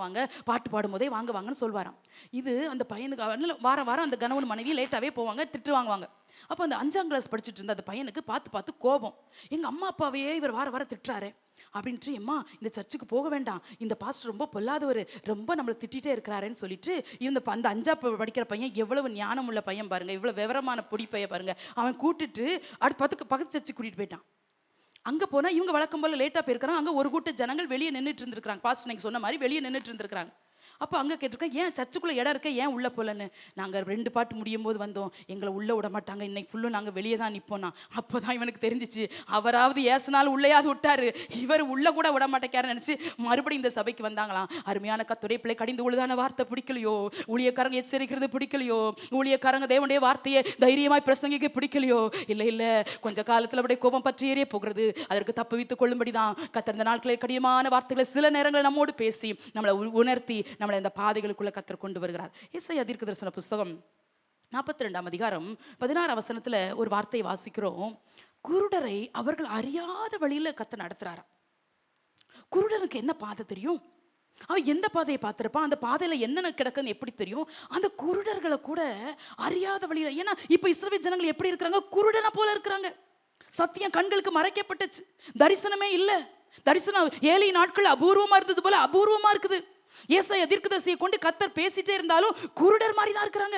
வாங்க, பாட்டு பாடும் போதே வாங்க வாங்கன்னு சொல்வாராம். இது அந்த பையனுக்கு வாரம் அந்த கணவன் மனைவி லேட்டாவே போவாங்க, திட்டு வாங்குவாங்க. அப்போ அந்த 5ஆம் கிளாஸ் படிச்சுட்டு இருந்த அந்த பையனுக்கு பார்த்து கோபம், எங்க அம்மா அப்பாவையே இவர் வார திட்டுறாரு அப்படின்ட்டு, அம்மா இந்த சர்ச்சுக்கு போக வேண்டாம், இந்த பாஸ்டர் ரொம்ப பொல்லாதவர், ரொம்ப நம்மளை திட்டிகிட்டே இருக்கிறாருன்னு சொல்லிட்டு, அந்த 5ஆம் படிக்கிற பையன் எவ்வளவு ஞானம் உள்ள பையன் பாருங்க, இவ்வளவு விவரமான பொடி பையன் பாருங்க, அவன் கூட்டிட்டு அடுத்து பக்கத்து சர்ச்சுக்கு கூட்டிட்டு போயிட்டான். அங்கே போனால் இவங்க வழக்கம் போல் லேட்டாக போயிருக்கிறாங்க. அங்கே ஒரு கூட்ட ஜனங்கள் வெளியே நின்றுட்டு இருந்திருக்கிறாங்க. பாஸ்டர் நீங்கள் சொன்ன மாதிரி வெளியே நின்றுட்டு இருந்திருக்கிறாங்க. அப்போ அங்கே கேட்டிருக்கேன், ஏன் சர்ச்சுக்குள்ளே இடம் இருக்க, ஏன் உள்ளே போகலன்னு. நாங்கள் 2 பாட்டு முடியும் போது வந்தோம், எங்களை உள்ளே விட மாட்டாங்க, இன்னைக்கு ஃபுல்லும் நாங்கள் வெளியே தான் நிற்போம்னா. அப்போ தான் இவனுக்கு தெரிஞ்சிச்சு, அவராவது ஏசுனாலும் உள்ளேயாவது விட்டாரு, இவர் உள்ளே கூட விட மாட்டேக்காருன்னு நினச்சி மறுபடியும் இந்த சபைக்கு வந்தாங்களாம். அருமையான கர்த்தருடைய பிள்ளை, கடிந்து உள்ளதான வார்த்தை பிடிக்கலையோ, ஊழியக்காரங்க எச்சரிக்கிறது பிடிக்கலையோ, ஊழியக்காரங்க தேவனுடைய வார்த்தையை தைரியமாய் பிரசங்கிக்க பிடிக்கலையோ, இல்லை கொஞ்ச காலத்தில் அப்படியே கோபம் பற்றி ஏறிய போகிறது. அதற்கு தப்புவித்துக் கொள்ளும்படி தான் கர்த்தர் இந்த நாட்களில் கடினமான வார்த்தைகளை சில நேரங்கள் நம்மோடு பேசி நம்மளை உணர்த்தி நம்மளை இந்த பாதைகளுக்குள்ள கர்த்தர் கொண்டு வருகிறார். ஏசாயா தீர்க்கதரிசன புஸ்தகம் 42ஆம் அதிகாரம் 16ஆம் வசனத்துல ஒரு வார்த்தையை வாசிக்கிறோம். குருடரை அவர்கள் அறியாத வழியில கர்த்தர் நடத்துறாராம். குருடனுக்கு என்ன பாதை தெரியும்? அவன் எந்த பாதையை பார்த்திருப்பான், அந்த பாதையில என்னென்ன கிடக்குன்னு எப்படி தெரியும்? அந்த குருடர்களை கூட அறியாத வழியில. ஏன்னா இப்ப இஸ்ரவேல் ஜனங்கள் எப்படி இருக்கிறாங்க? குருடனை போல இருக்கிறாங்க. சத்தியம் கண்களுக்கு மறைக்கப்பட்டுச்சு, தரிசனமே இல்லை. தரிசனம் ஏழை நாட்கள் அபூர்வமா இருந்தது போல அபூர்வமா இருக்குது. ஏசாயா தீர்க்கதரிசியை கொண்டு கர்த்தர் பேசிட்டே இருந்தாலும் குருடர் மாதிரி தான் இருக்கிறாங்க.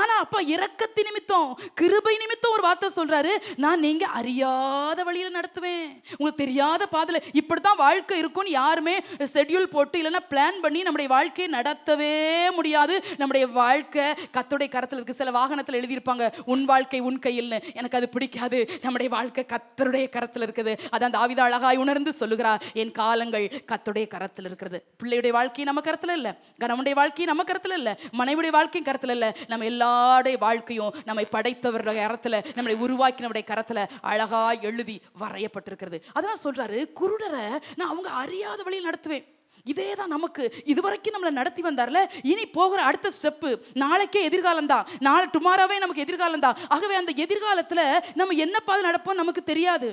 ஆனா அப்பா இரக்கத்தி நிமித்தம், கிருபை நிமித்தம் ஒரு வார்த்தை சொல்றாரு, நான் நீங்க அறியாத வழியில நடத்துவேன், உங்களுக்கு தெரியாத பாதையில. இப்படித்தான் வாழ்க்கை இருக்கும்னு யாருமே ஷெட்யூல் போட்டு இல்லைன்னா பிளான் பண்ணி நம்முடைய வாழ்க்கையை நடத்தவே முடியாது. நம்முடைய வாழ்க்கை கர்த்தருடைய கரத்தில் இருக்கு. சில வாகனத்தில் எழுதியிருப்பாங்க, உன் வாழ்க்கை உன் கையில்னு. எனக்கு அது பிடிக்காது. நம்முடைய வாழ்க்கை கர்த்தருடைய கரத்தில் இருக்குது. அதான் தாவீது அழகாய் உணர்ந்து சொல்லுகிறார், என் காலங்கள் கர்த்தருடைய கரத்தில் இருக்கிறது. பிள்ளையுடைய வாழ்க்கை நம்ம கரத்தில் இல்லை, கணவனுடைய வாழ்க்கை நம்ம கரத்தில் இல்லை, மனைவியுடைய வாழ்க்கையும் கரத்தில் இல்லை. நம்ம எல்லாருடைய வாழ்க்கையும் நம்மை படைத்தவருடைய கரத்துல, நம்மளை உருவாக்கினவருடைய கரத்துல அழகா எழுதி வரையப்பட்டிருக்கிறது. அதான் சொல்றாரு, குருடரை நான் அவங்க அறியாத வழியில் நடத்துவேன். இதே தான் நமக்கு இதுவரைக்கும் நம்மளை நடத்தி வந்தார்ல, இனி போகிற அடுத்த ஸ்டெப்பு நாளைக்கே எதிர்காலம் தான், நாளை டுமாரோவே நமக்கு எதிர்காலம் தான். ஆகவே அந்த எதிர்காலத்துல நம்ம என்ன பாதை நடப்போம் நமக்கு தெரியாது.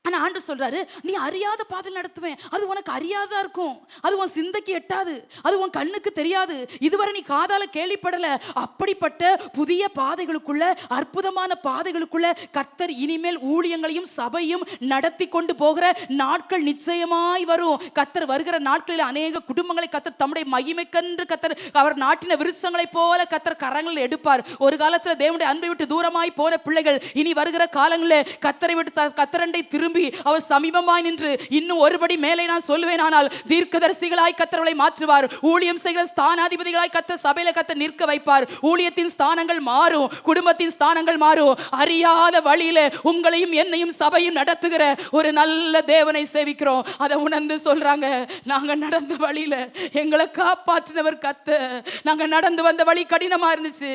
ஆனா ஆண்டு சொல்றாரு, நீ அறியாத பாதையில் நடத்துவேன். அது உனக்கு அறியாதா இருக்கும், அது உன் சிந்தைக்கு எட்டாது, அது உன் கண்ணுக்கு தெரியாது, இதுவரை நீ காதால கேள்விப்படல. அப்படிப்பட்ட புதிய பாதைகளுக்குள்ள, அற்புதமான பாதைகளுக்குள்ள கர்த்தர் இனிமேல் ஊழியங்களையும் சபையும் நடத்தி கொண்டு போகிற நாட்கள் நிச்சயமாய் வரும். கர்த்தர் வருகிற நாட்களில் அநேக குடும்பங்களை கர்த்தர் தம்முடைய மகிமைக்கென்று கர்த்தர் அவர் நாட்டின விருட்சங்களை போல கர்த்தர் கரங்களில் எடுப்பார். ஒரு காலத்துல தேவனுடைய அன்பை விட்டு தூரமாய் போன பிள்ளைகள் இனி வருகிற காலங்களில் கர்த்தரை விட்டு கர்த்தரண்டை திரும்பி அவர் சமீபமாய் நின்று இன்னும் ஒருபடி மேலே நான் சொல்லுவேன், ஆனால் தீர்க்கதரிசிகளாய் கர்த்தர்களை மாற்றுவார். ஊழியம் செய்கிற ஸ்தானாதிபதிகளாய் கர்த்தர் சபையில கர்த்தர் நிற்க வைப்பார். ஊழியத்தின் ஸ்தானங்கள் மாறும், குடும்பத்தின் ஸ்தானங்கள் மாறும். அறியாத வழியில உங்களையும் என்னையும் சபையும் நடத்துகிற ஒரு நல்ல தேவனை சேவிக்கிறோம். அதை உணர்ந்து சொல்றாங்க, நாங்க நடந்த வழியில எங்களை காப்பாற்றினவர் கர்த்தர். நாங்க நடந்து வந்த வழி கடினமா இருந்துச்சு,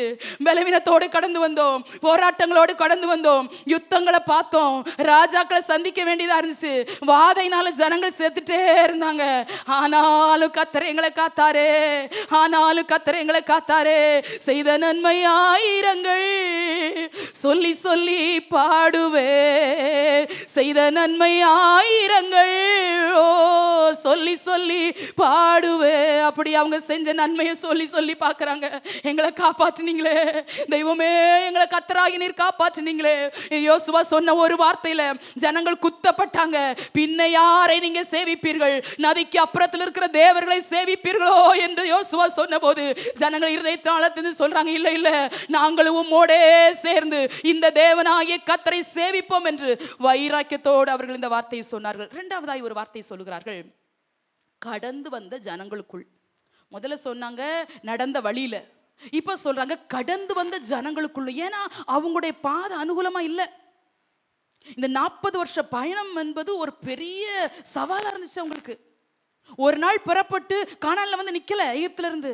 பலவீனத்தோடு கடந்து வந்தோம், போராட்டங்களோடு கடந்து வந்தோம், யுத்தங்களை பார்த்தோம், ராஜாக்களை சந்திக்க வேண்டியதா இருந்துச்சு, வாதையினால ஜனங்கள் செத்துட்டே இருந்தாங்க. ஆனாலும் கர்த்தர் எங்களை காத்தாரே, ஆனாலும் கர்த்தர் எங்களை காத்தாரே. செய்த நன்மை ஆயிரங்கள் சொல்லி சொல்லி பாடுவே, செய்த நன்மை ஆயிரங்கள் ஓ சொல்லி சொல்லி பாடுவே. அப்படி அவங்க செஞ்ச நன்மையை சொல்லி சொல்லி பார்க்கறாங்க. எங்களை காப்பாற்றினீங்களே தெய்வமே, எங்களை கர்த்தராகி நீர் காப்பாற்றினீங்களே. யோசுவா சொன்ன ஒரு வார்த்தையில ஜனங்கள் குத்தப்பட்டாங்க. பின்ன யாரை நீங்க சேவிப்பீர்கள், நதிக்கு அப்புறத்தில் இருக்கிற தேவர்களை சேவிப்பீர்களோ என்று யோசுவா சொன்னபோது ஜனங்கள் இருதயத்தாளத்திலிருந்து சொல்றாங்க, இல்ல இல்ல, நாங்களும் உம்மோடே சேர்ந்து இந்த தேவனாகிய கர்த்தரை சேவிப்போம் என்று வைராக்கியத்தோடு அவர்கள் இந்த வார்த்தையை சொன்னார்கள். இரண்டாவதாய் ஒரு வார்த்தை சொல்லுகிறார்கள், கடந்து வந்த ஜனங்களுக்குள். முதல்ல சொன்னாங்க நடந்த வழியில, இப்ப சொல்றாங்க கடந்து வந்த ஜனங்களுக்குள்ள. ஏன்னா அவங்களுடைய பாதை அனுகூலமா இல்லை. இந்த 40 வருஷ பயணம் என்பது ஒரு பெரிய சவாலா இருந்துச்சு அவங்களுக்கு. ஒரு நாள் புறப்பட்டு கானான்ல வந்து நிக்கல, எகிப்துல இருந்து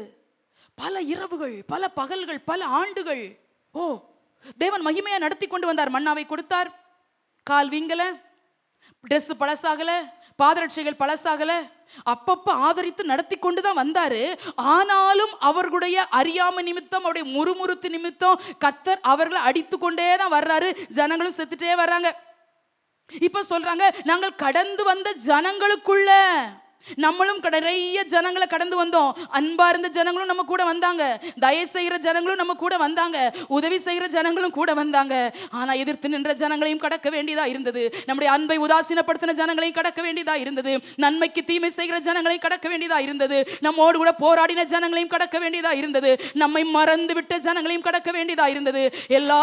பல இரவுகள், பல பகல்கள், பல ஆண்டுகள் தேவன் மகிமையா நடத்தி கொண்டு வந்தார். மன்னாவை கொடுத்தார், கால் வீங்கல, ட்ரெஸ் பழசாகல, பாதரட்சைகள் பழசாகல, அப்பப்ப ஆதரித்து நடத்தி கொண்டுதான் வந்தாரு. ஆனாலும் அவர்களுடைய அறியாமை நிமித்தம், அவருடைய முறுமுறுத்து நிமித்தம் கர்த்தர் அவர்களை அடித்து கொண்டே தான் வர்றாரு. ஜனங்களும் செத்துட்டே வர்றாங்க. இப்ப சொல்றாங்க, நாங்கள் கடந்து வந்த ஜனங்களுக்குள்ள. நம்மளும் நிறைய ஜனங்களை கடந்து வந்தோம். அன்பா இருந்த ஜனங்களும் நம்ம கூட வந்தாங்க, தயவு செய்கிற ஜனங்களும் நம்ம கூட வந்தாங்க, உதவி செய்கிற ஜனங்களும் கூட வந்தாங்க. ஆனா எதிர்த்து நின்ற ஜனங்களையும் கடக்க வேண்டியதா இருந்தது, நம்முடைய அன்பை உதாசீனப்படுத்தின ஜனங்களையும் கடக்க வேண்டியதா இருந்தது, நன்மைக்கு தீமை செய்கிற ஜனங்களையும் கடக்க வேண்டியதா இருந்தது, நம்மோடு கூட போராடின ஜனங்களையும் கடக்க வேண்டியதா இருந்தது, நம்மை மறந்து விட்ட ஜனங்களையும் கடக்க வேண்டியதா இருந்தது. எல்லா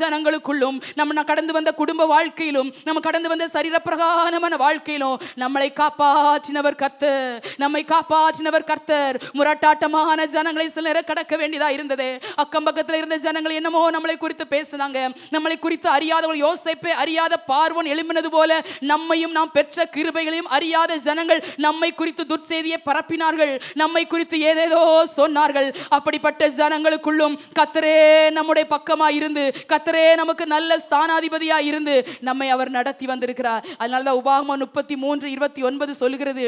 ஜனங்களுக்குள்ளும் நம்ம கடந்து வந்த குடும்ப வாழ்க்கையிலும், நம்ம கடந்து வந்த சரீரப்பிரகாரமான வாழ்க்கையிலும் நம்மளை காப்பாற்றினவர் கர்த்தர், நம்மை காப்பாற்றினவர் கர்த்தர். முரட்டாட்டமான ஜனங்களை சில நேரம் கடக்க வேண்டியதா இருந்தது. அக்கம் பக்கத்தில் இருந்த ஜனங்கள் என்னமோ நம்மளை குறித்து பேசினாங்க, நம்மளை குறித்து அறியாதவர்கள், யோசேப்பை அறியாத பார்வோன் எழும்பினது போல நம்மையும் நாம் பெற்ற கிருபைகளையும் அறியாத ஜனங்கள் நம்மை குறித்து துர்ச்செய்தியை பரப்பினார்கள், நம்மை குறித்து ஏதேதோ சொன்னார்கள். அப்படிப்பட்ட ஜனங்களுக்குள்ளும் கர்த்தரே நம்முடைய பக்கமா இருந்து, கர்த்தரே நமக்கு நல்ல ஸ்தானாதிபதியா இருந்து நம்மை அவர் நடத்தி வந்திருக்கிறார். அதனாலதான் உபாகமம் 33:29 சொல்லுகிறது,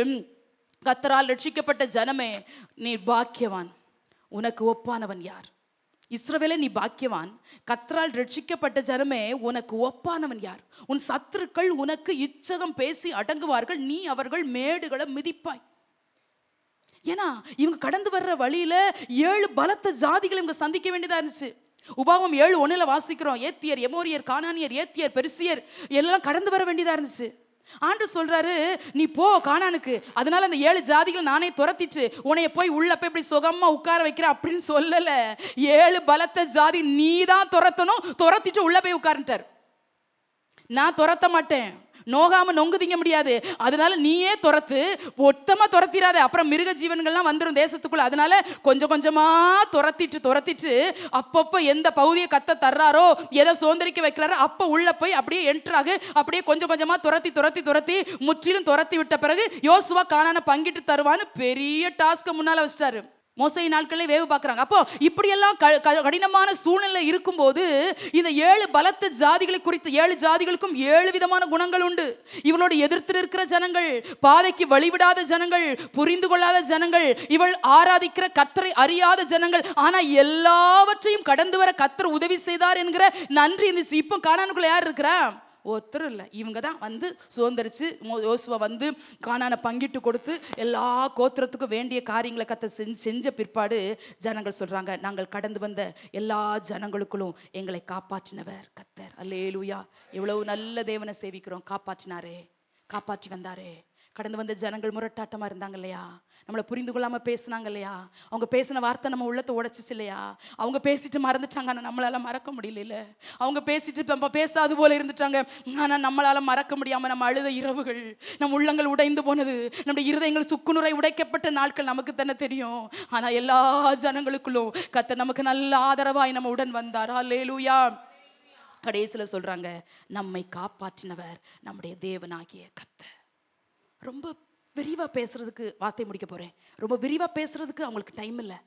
கர்த்தரால் ரட்சிக்கப்பட்ட ஜனமே நீ பாக்கியவான், உனக்கு ஒப்பானவன் யார்? இஸ்ரவேலே நீ பாக்கியவான், கர்த்தரால் ரட்சிக்கப்பட்ட ஜனமே உனக்கு ஒப்பானவன் யார்? உன் சத்துருக்கள் உனக்கு இச்சகம் பேசி அடங்குவார்கள், நீ அவர்கள் மேடுகளை மிதிப்பாய். ஏன்னா இவங்க கடந்து வர்ற வழியில 7 பலத்த ஜாதிகளை இவங்க சந்திக்க வேண்டியதா இருந்துச்சு. உபாகமம் 7:1 வாசிக்கிறோம், ஏத்தியர், எமோரியர், கானானியர், ஏத்தியர், பெரிசியர் எல்லாம் கடந்து வர வேண்டியதா இருந்துச்சு. ஆண்டவர் சொல்றாரு, நீ போ கானானுக்கு, அதனால அந்த 7 ஜாதிகள் நானே துரத்திட்டு உன்னைய போய் உள்ள போய் இப்படி சுகமா உட்கார வைக்கிறேன் அப்படின்னு சொல்லல. 7 பலத்த ஜாதி நீ தான் துரத்தணும், துரத்திட்டு உள்ள போய் உட்கார்ந்துட்டார். நான் துரத்த மாட்டேன், நோகாம நொங்கு திங்க முடியாது, அதனால நீயே துரத்து, மொத்தமா துரத்திராத, அப்புறம் மிருக ஜீவன்கள்லாம் வந்துடும் தேசத்துக்குள்ள. அதனால கொஞ்சம் கொஞ்சமா துரத்திட்டு அப்பப்போ எந்த பகுதியை கத்த தர்றாரோ, எதை சுதந்திரிக்க வைக்கிறாரோ அப்ப உள்ள போய் அப்படியே என்ட்ராகு. அப்படியே கொஞ்சம் கொஞ்சமா துரத்தி முற்றிலும் துரத்தி விட்ட பிறகு யோசுவா கானானை பங்கிட்டு தருவான்னு பெரிய டாஸ்க முன்னால வச்சிட்டாரு. மோசை நாட்களே வேவு பார்க்குறாங்க. அப்போ இப்படியெல்லாம் கடினமான சூழ்நிலை இருக்கும்போது இந்த 7 பலத்த ஜாதிகளை குறித்து 7 ஜாதிகளுக்கும் 7 விதமான குணங்கள் உண்டு. இவளோடு எதிர்த்து இருக்கிற ஜனங்கள், பாதைக்கு வழிவிடாத ஜனங்கள், புரிந்து கொள்ளாத ஜனங்கள், இவள் ஆராதிக்கிற கர்த்தரை அறியாத ஜனங்கள். ஆனா எல்லாவற்றையும் கடந்து வர கர்த்தர் உதவி செய்தார் என்கிற நன்றி இருந்துச்சு. இப்போ கானானுக்குள்ள யார் இருக்கிறா? ஒருத்தர் இல்லை. இவங்க தான் வந்து சுதந்திரிச்சு யோசுவா வந்து கானானை பங்கிட்டு கொடுத்து எல்லா கோத்திரத்துக்கும் வேண்டிய காரியங்களை செஞ்ச பிற்பாடு ஜனங்கள் சொல்றாங்க, நாங்கள் கடந்து வந்த எல்லா ஜனங்களுக்குள்ளும் எங்களை காப்பாற்றினவர் கர்த்தர். அல்லேலூயா. எவ்வளவு நல்ல தேவனை சேவிக்கிறோம். காப்பாற்றி வந்தாரே. கடந்து வந்த ஜனங்கள் முரட்டாட்டமா இருந்தாங்க இல்லையா, நம்மளை புரிந்து கொள்ளாம பேசினாங்க இல்லையா, அவங்க பேசின வார்த்தை நம்ம உள்ளத்தை உடைச்சிச்சு இல்லையா, அவங்க பேசிட்டு மறந்துட்டாங்க, ஆனால் நம்மளால மறக்க முடியல. அவங்க பேசிட்டு நம்ம பேசாது போல இருந்துட்டாங்க, ஆனால் நம்மளால மறக்க முடியாம நம்ம அழுத இரவுகள், நம்ம உள்ளங்கள் உடைந்து போனது, நம்முடைய இருதயங்கள் சுக்குநுரை உடைக்கப்பட்ட நாட்கள் நமக்கு தானே தெரியும். ஆனா எல்லா ஜனங்களுக்குள்ளும் கர்த்தர் நமக்கு நல்ல ஆதரவாய் நம்ம உடன் வந்தார். அல்லேலூயா. கடைசியில் சொல்றாங்க, நம்மை காப்பாற்றினவர் நம்முடைய தேவனாகிய கர்த்தர். ரொம்ப விரிவாக பேசுறதுக்கு வார்த்தை முடிக்க போகிறேன். ரொம்ப விரிவாக பேசுறதுக்கு அவங்களுக்கு டைம் இல்லை.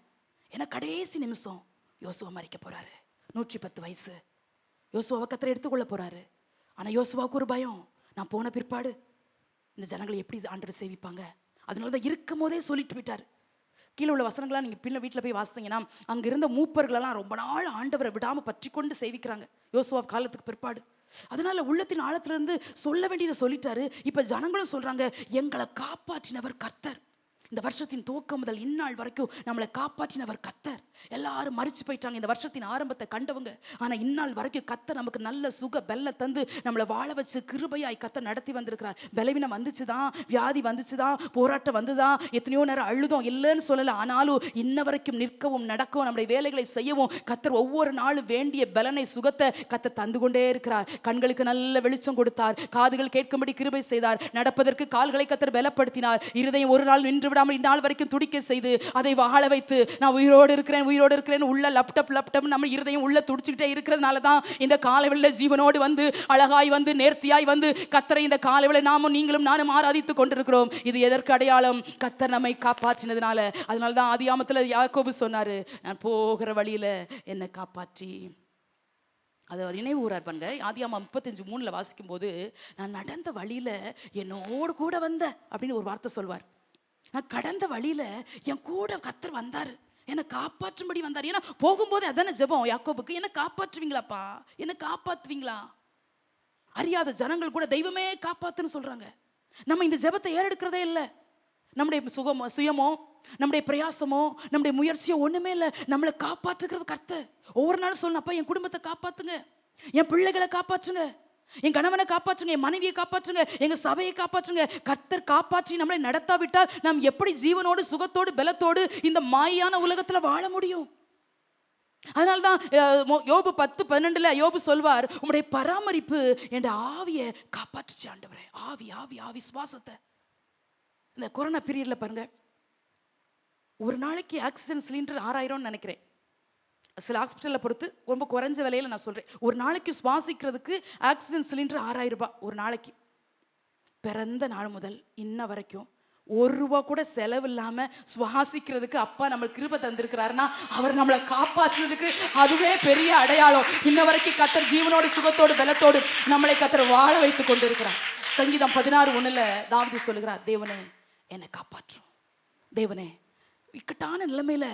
ஏன்னா கடைசி நிமிஷம் யோசுவா மரிக்க போகிறாரு. 110 வயசு. யோசுவாவை கர்த்தர் எடுத்துக்கொள்ள போகிறாரு. ஆனால் யோசுவாவுக்கு ஒரு பயம், நான் போன பிற்பாடு இந்த ஜனங்களை எப்படி ஆண்டவர் சேவிப்பாங்க. அதனால தான் இருக்கும் போதே சொல்லிட்டு போயிட்டார். கீழே உள்ள வசனங்களாம் நீங்கள் பின்ன வீட்டில் போய் வாசித்தீங்கன்னா அங்கே இருந்த மூப்பர்களெல்லாம் ரொம்ப நாள் ஆண்டவரை விடாமல் பற்றி கொண்டு சேவிக்கிறாங்க யோசுவா காலத்துக்கு பிற்பாடு. அதனால உள்ளத்தின் ஆழத்திலிருந்து சொல்ல வேண்டியதை சொல்லிட்டாரு. இப்ப ஜனங்களும் சொல்றாங்க, எங்களை காப்பாற்றினவர் கர்த்தர். இந்த வருஷத்தின் துவக்கம் முதல் இந்நாள் வரைக்கும் நம்மளை காப்பாற்றினவர் கர்த்தர். எல்லாரும் மறிச்சு போயிட்டாங்க இந்த வருஷத்தின் ஆரம்பத்தை கண்டவங்க. ஆனா இந்நாள் வரைக்கும் கர்த்தர் நமக்கு நல்ல சுக பெல்ல தந்து நம்மளை வாழ வச்சு கிருபையாய் கர்த்தர் நடத்தி வந்திருக்கிறார். பலவீனம் வந்துச்சுதான், வியாதி வந்துச்சுதான், போராட்டம் வந்துதான், எத்தனையோ நேரம் அழுதோம், இல்லைன்னு சொல்லல. ஆனாலும் இன்ன வரைக்கும் நிற்கவும் நடக்கவும் நம்முடைய வேலைகளை செய்யவும் கர்த்தர் ஒவ்வொரு நாளும் வேண்டிய பலனை சுகத்தை கர்த்தர் தந்து கொண்டே இருக்கிறார். கண்களுக்கு நல்ல வெளிச்சம் கொடுத்தார், காதுகள் கேட்கும்படி கிருபை செய்தார், நடப்பதற்கு கால்களை கர்த்தர் பலப்படுத்தினார், இருதயம் ஒரு நாள் நின்று விடாமல் இந்நாள் வரைக்கும் துடிக்க செய்து அதை வாழ வைத்து நான் உயிரோடு இருக்கிறேன் உள்ள லப்டப் நம்ம இருதயம் உள்ள துடிச்சுக்கிட்டே இருக்கிறதுனால தான் இந்த காலைவெளியில் ஜீவனோடு வந்து அழகாய் வந்து நேர்த்தியாய் வந்து கர்த்தரை இந்த காலைவெளியில் நாமும் நீங்களும் நானும் ஆராதித்துக் கொண்டிருக்கிறோம். இது எதற்கு அடையாளம்? கர்த்தர் நம்மை காப்பாற்றினதுனால. அதனால தான் ஆதியாமத்தில் யாக்கோபு சொன்னாரு, நான் போகிற வழியில என்னை காப்பாற்றி. அதை நினைவு ஊரார் பாருங்க. ஆதியாகமம் 35:3 வாசிக்கும் போது, நான் நடந்த வழியில என்னோடு கூட வந்த அப்படின்னு ஒரு வார்த்தை சொல்வார். நான் கடந்த வழியில என் கூட கர்த்தர் வந்தாரு, என்னை காப்பாற்றும்படி வந்தார். ஏன்னா போகும்போது அதான ஜெபம் யாக்கோபுக்கு, என்னை காப்பாற்றுவீங்களாப்பா, என்னை காப்பாற்றுவீங்களா? அறியாத ஜனங்கள் கூட தெய்வமே காப்பாத்துன்னு சொல்றாங்க. நம்ம இந்த ஜெபத்தை ஏறெடுக்கிறதே இல்லை. நம்முடைய சுயமோ நம்முடைய பிரயாசமோ நம்முடைய முயற்சியோ ஒண்ணுமே இல்லை. நம்மளை காப்பாற்றுகிறது கர்த்தர். ஒவ்வொரு நாளும் சொல்லணும், அப்பா என் குடும்பத்தை காப்பாத்துங்க, என் பிள்ளைகளை காப்பாற்றுங்க, என் கணவனை காப்பாற்றுங்க, என் மனைவியை காப்பாற்றுங்க, எங்க சபையை காப்பாற்றுங்க. கர்த்தர் காப்பாற்றி நம்மளை நடத்தாவிட்டால் நாம் எப்படி ஜீவனோடு சுகத்தோடு பலத்தோடு இந்த மாயான உலகத்துல வாழ முடியும்? அதனால்தான் யோபு 10:12 யோபு சொல்வார், உம்முடைய பராமரிப்பு என் ஆவியை காப்பாற்றுச்சு ஆண்டவரே. ஆவி ஆவி ஆவி சுவாசத்தை. இந்த கொரோனா பீரியட்ல பாருங்க, ஒரு நாளைக்கு ஆக்சிஜன் சிலிண்டர் 6000 நினைக்கிறேன். சில ஹாஸ்பிட்டலில் பொறுத்து ரொம்ப குறைஞ்ச விலையில நான் சொல்றேன். ஒரு நாளைக்கு சுவாசிக்கிறதுக்கு ஆக்சிஜன் சிலிண்டர் 6000 ரூபாய் ஒரு நாளைக்கு. பிறந்த நாள் முதல் இன்ன வரைக்கும் ₹1 கூட செலவு இல்லாம சுவாசிக்கிறதுக்கு அப்பா நம்மளுக்கு கிருபை தந்திருக்கிறாருன்னா அவர் நம்மளை காப்பாற்றுறதுக்கு அதுவே பெரிய அடையாளம். இன்ன வரைக்கும் கர்த்தர் ஜீவனோடு சுகத்தோடு பலத்தோடு நம்மளை கர்த்தர் வாழ வைத்து கொண்டு இருக்கிறார். சங்கீதம் 16:1 தாவீது சொல்லுகிறார், தேவனே என்னை காப்பாற்றும். தேவனே, இக்கட்டான நிலைமையில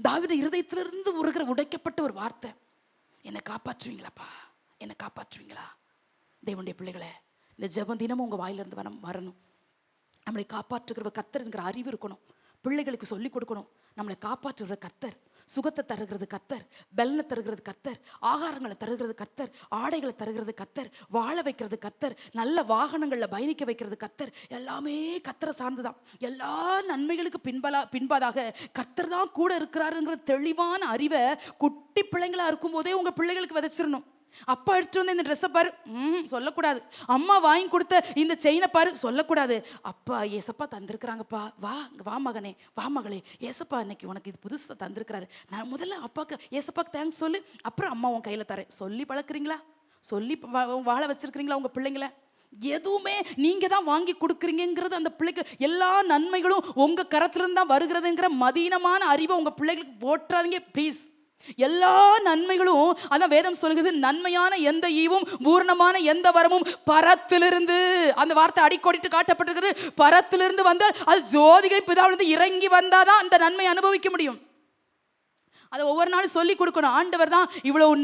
தாவீது இருதயத்திலிருந்து உடைக்கப்பட்ட ஒரு வார்த்தை, என்னை காப்பாற்றுவீங்களாப்பா, என்னை காப்பாற்றுவீங்களா? தேவனுடைய பிள்ளைகளே, இந்த ஜெபம் தினமும் உங்க வாயிலிருந்து வரணும். நம்மளை காப்பாற்றுகிற கர்த்தர் என்கிற அறிவு இருக்கணும். பிள்ளைகளுக்கு சொல்லிக் கொடுக்கணும், நம்மளை காப்பாற்றுகிற கர்த்தர், சுகத்தை தருகிறது கர்த்தர், பலனை தருகிறது கர்த்தர், ஆகாரங்களை தருகிறது கர்த்தர், ஆடைகளை தருகிறது கர்த்தர், வாழ வைக்கிறது கர்த்தர், நல்ல வாகனங்களில் பயணிக்க வைக்கிறது கர்த்தர். எல்லாமே கர்த்தரை சார்ந்துதான். எல்லா நன்மைகளுக்கு பின்பாதாக கர்த்தர் தான் கூட இருக்கிறாருங்கிற தெளிவான அறிவை குட்டி பிள்ளைங்களா இருக்கும் போதே உங்க பிள்ளைகளுக்கு விதைச்சிடணும். அப்பா எடுத்துட்டு வந்து இந்த ட்ரெஸ்ஸை பாரு சொல்லக்கூடாது. அம்மா வாங்கி கொடுத்த இந்த செயினை பாரு சொல்லக்கூடாது. அப்பா ஏசப்பா தந்திருக்கிறாங்கப்பா, வா மகனே, வா மகளே, ஏசப்பா இன்னைக்கு உனக்கு இது புதுசாக தந்திருக்கிறாரு. நான் முதல்ல அப்பாவுக்கு ஏசப்பாக்கு தேங்க்ஸ் சொல்லு, அப்புறம் அம்மா உன் கையில் தரேன் சொல்லி பழக்கிறீங்களா? சொல்லி வாழ வச்சிருக்கிறீங்களா உங்க பிள்ளைங்கள? எதுவுமே நீங்க தான் வாங்கி கொடுக்குறீங்கிறது அந்த பிள்ளைக்கு எல்லா நன்மைகளும் உங்க கரத்திலிருந்து தான் வருகிறதுங்கிற மதீனமான அறிவை உங்க பிள்ளைகளுக்கு போட்டுறாதீங்க ப்ளீஸ். எல்லா நன்மைகளும் அதான் வேதம் சொல்லுகிறது, நன்மையான எந்த ஈவும் பூர்ணமான எந்த வரமும் பரத்திலிருந்து, அந்த வார்த்தை அடிக்கோடிட்டு காட்டப்பட்டிருக்கிறது. பரத்திலிருந்து வந்த அது ஜோதிகளின் பிதாவிலிருந்து இறங்கி வந்தாதான் அந்த நன்மை அனுபவிக்க முடியும். அதை ஒவ்வொரு நாளும் சொல்லி கொடுக்கணும். ஆண்டவர் தான் இவ்வளவு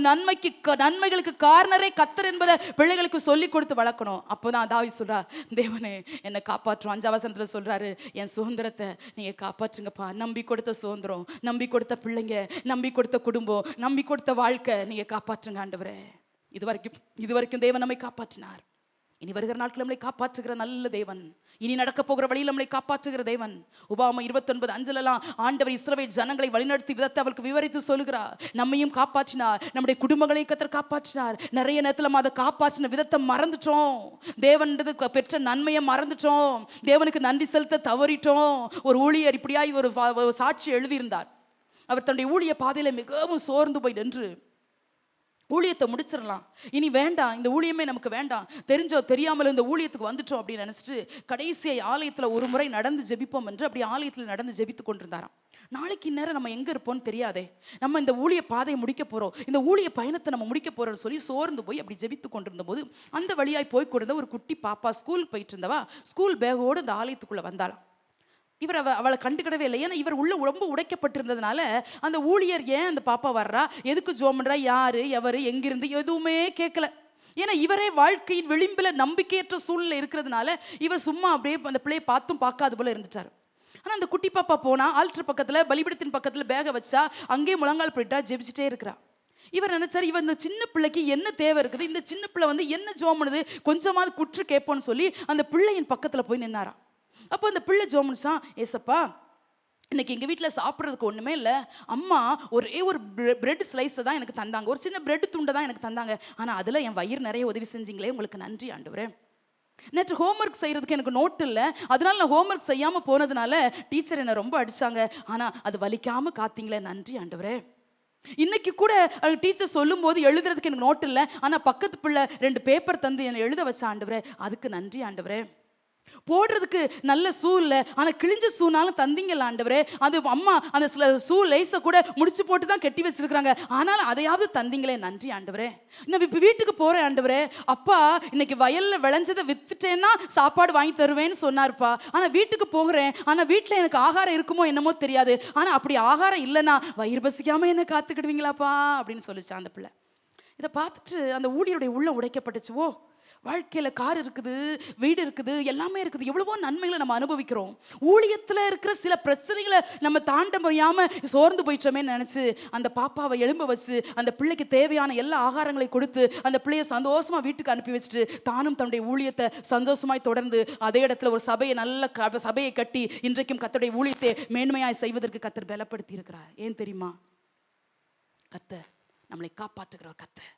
நன்மைகளுக்கு காரணரே கர்த்தர் என்பதை பிள்ளைகளுக்கு சொல்லி கொடுத்து வளர்க்கணும். அப்போதான் தாவீது சொல்றார், தேவனே என்னை காப்பாற்றும். 5ஆம் வசனத்துல சொல்றாரு, என் சுதந்திரத்தை நீங்க காப்பாற்றுங்கப்பா. நம்பி கொடுத்த சுதந்திரம், நம்பி கொடுத்த பிள்ளைங்க, நம்பி கொடுத்த குடும்பம், நம்பி கொடுத்த வாழ்க்கை நீங்க காப்பாற்றுங்க ஆண்டவரே. இதுவரைக்கும் தேவன் நம்மை காப்பாற்றினார். இனி வருகிற நாட்கள் நம்மளை காப்பாற்றுகிற நல்ல தேவன். இனி நடக்க போகிற வழியில் நம்மளை காப்பாற்றுகிற தேவன். உபாகமம் 29:5 ஆண்டவர் இஸ்ரவேல் ஜனங்களை வழிநடத்தி விதத்தை அவருக்கு விவரித்து சொல்லுகிறார். நம்மையும் காப்பாற்றினார், நம்முடைய குடும்பங்களையும் கர்த்தர் காப்பாற்றினார். நிறைய நேரத்தில் அதை காப்பாற்றின விதத்தை மறந்துட்டோம். தேவன்றது பெற்ற நன்மையை மறந்துட்டோம். தேவனுக்கு நன்றி செலுத்த தவறிட்டோம். ஒரு ஊழியர் இப்படியாய் ஒரு சாட்சி எழுதியிருந்தார். அவர் தன்னுடைய ஊழிய பாதையில மிகவும் சோர்ந்து போய் நின்று, ஊழியத்தை முடிச்சிடலாம், இனி வேண்டாம், இந்த ஊழியமே நமக்கு வேண்டாம், தெரிஞ்சோ தெரியாமலோ இந்த ஊழியத்துக்கு வந்துட்டோம் அப்படின்னு நினச்சிட்டு கடைசியை ஆலயத்தில் ஒரு முறை நடந்து ஜெபிப்போம் என்று அப்படி ஆலயத்தில் நடந்து ஜெபித்து கொண்டிருந்தாராம். நாளைக்கு இந்நேரம் நம்ம எங்கே இருப்போம்னு தெரியாதே, நம்ம இந்த ஊழிய பாதையை முடிக்க போகிறோம், இந்த ஊழிய பயணத்தை நம்ம முடிக்க போகிறோம்னு சொல்லி சோர்ந்து போய் அப்படி ஜெபித்து கொண்டிருந்த போது அந்த வழியாய் போய் கொண்டிருந்த ஒரு குட்டி பாப்பா, ஸ்கூலுக்கு போயிட்டு இருந்தவா, ஸ்கூல் பேகோடு இந்த ஆலயத்துக்குள்ளே வந்தாலாம். இவர் அவளை கண்டுக்கிடவே இல்லை. ஏன்னா இவர் உள்ள ரொம்ப உடைக்கப்பட்டிருந்ததுனால அந்த ஊழியர் ஏன் அந்த பாப்பா வர்றா, எதுக்கு ஜோம் பண்றா, யாரு எவரு எங்கிருந்து எதுவுமே கேட்கல. ஏன்னா இவரே வாழ்க்கையின் விளிம்பில் நம்பிக்கையற்ற சூழ்நிலை இருக்கிறதுனால இவர் சும்மா அப்படியே அந்த பிள்ளையை பார்த்தும் பார்க்காது போல இருந்துட்டார். ஆனால் அந்த குட்டி பாப்பா போனா ஆல்டர் பக்கத்தில், பலிபீடத்தின் பக்கத்தில் பேக வச்சா அங்கேயே முழங்கால் போயிட்டா ஜெபிச்சுட்டே இருக்கிறா. இவர் நினைச்சார், இவன் இந்த சின்ன பிள்ளைக்கு என்ன தேவை இருக்குது, இந்த சின்ன பிள்ளை வந்து என்ன ஜோம் பண்ணுது, கொஞ்சமாவது குற்று கேட்போன்னு சொல்லி அந்த பிள்ளையின் பக்கத்தில் போய் நின்னாராம். அப்போ அந்த பிள்ளை ஜோமுன்சான், ஏசப்பா இன்னைக்கு எங்கள் வீட்டில் சாப்பிட்றதுக்கு ஒன்றுமே இல்லை, அம்மா ஒரே ஒரு பிரெட் ஸ்லைஸை தான் எனக்கு தந்தாங்க, ஒரு சின்ன பிரெட் துண்டை தான் எனக்கு தந்தாங்க, ஆனால் அதில் என் வயிறு நிறைய உதவி செஞ்சீங்களே, உங்களுக்கு நன்றி ஆண்டவரே. நேற்று ஹோம்ஒர்க் செய்கிறதுக்கு எனக்கு நோட் இல்லை, அதனால நான் ஹோம்ஒர்க் செய்யாமல் போனதுனால டீச்சர் என்னை ரொம்ப அடித்தாங்க, ஆனால் அது வலிக்காமல் காத்தீங்களே, நன்றி ஆண்டவரே. இன்னைக்கு கூட டீச்சர் சொல்லும் போது எழுதுறதுக்கு எனக்கு நோட் இல்லை, ஆனால் பக்கத்து பிள்ளை 2 பேப்பர் தந்து என்னை எழுத வச்ச ஆண்டவரே, அதுக்கு நன்றி ஆண்டவரே. போடுறதுக்கு நல்ல ஷூ இல்லை, ஆனால் கிழிஞ்ச ஷூனாலும் தந்தீங்கல்ல ஆண்டவரே, அது அம்மா அந்த ஷூ லைஸை கூட முடிச்சு போட்டு தான் கட்டி வச்சிருக்கிறாங்க, ஆனாலும் அதையாவது தந்தீங்களே, நன்றி ஆண்டவரே. நான் இப்போ வீட்டுக்கு போகிறேன் ஆண்டவரே, அப்பா இன்னைக்கு வயலில் விளைஞ்சதை வித்துட்டேன்னா சாப்பாடு வாங்கி தருவேன்னு சொன்னார்ப்பா, ஆனால் வீட்டுக்கு போகிறேன், ஆனால் வீட்டில் எனக்கு ஆகாரம் இருக்குமோ என்னமோ தெரியாது, ஆனால் அப்படி ஆகாரம் இல்லைன்னா வயிறு பசிக்காமல் என்ன காத்துக்கிடுவீங்களாப்பா அப்படின்னு சொல்லிச்சான் அந்த பிள்ளை. இதை பார்த்துட்டு அந்த ஊழியருடைய உள்ள உடைக்கப்பட்டுச்சு. ஓ, வாழ்க்கையில் கார் இருக்குது, வீடு இருக்குது, எல்லாமே இருக்குது, எவ்வளவோ நன்மைகளை நம்ம அனுபவிக்கிறோம். ஊழியத்தில் இருக்கிற சில பிரச்சனைகளை நம்ம தாண்ட முடியாமல் சோர்ந்து போயிட்டோமே நினச்சி அந்த பாப்பாவை எழும்ப வச்சு அந்த பிள்ளைக்கு தேவையான எல்லா ஆகாரங்களை கொடுத்து அந்த பிள்ளையை சந்தோஷமாக வீட்டுக்கு அனுப்பி வச்சுட்டு தானும் தன்னுடைய ஊழியத்தை சந்தோஷமாய் தொடர்ந்து அதே இடத்துல ஒரு சபையை நல்ல சபையை கட்டி இன்றைக்கும் கர்த்தருடைய ஊழியத்தை மேன்மையாய் செய்வதற்கு கர்த்தர் பலப்படுத்தி இருக்கிறார். ஏன் தெரியுமா? கர்த்தர் நம்மளை காப்பாற்றுகிறார். கர்த்தர்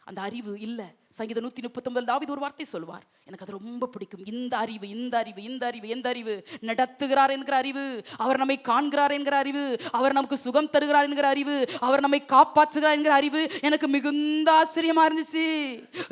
அந்த அறிவு இல்லை. சங்கீதம் 139 தாவீது ஒரு வார்த்தை சொல்வார், எனக்கு அது ரொம்ப பிடிக்கும். இந்த அறிவு, இந்த அறிவு, இந்த அறிவு, எந்த அறிவு? நடத்துகிறார் என்கிற அறிவு, அவர் நம்மை காண்கிறார் என்கிற அறிவு, அவர் நமக்கு சுகம் தருகிறார் என்கிற அறிவு, அவர் நம்மை காப்பாற்றுகிறார் என்கிற அறிவு எனக்கு மிகுந்த ஆச்சரியமா இருந்துச்சு,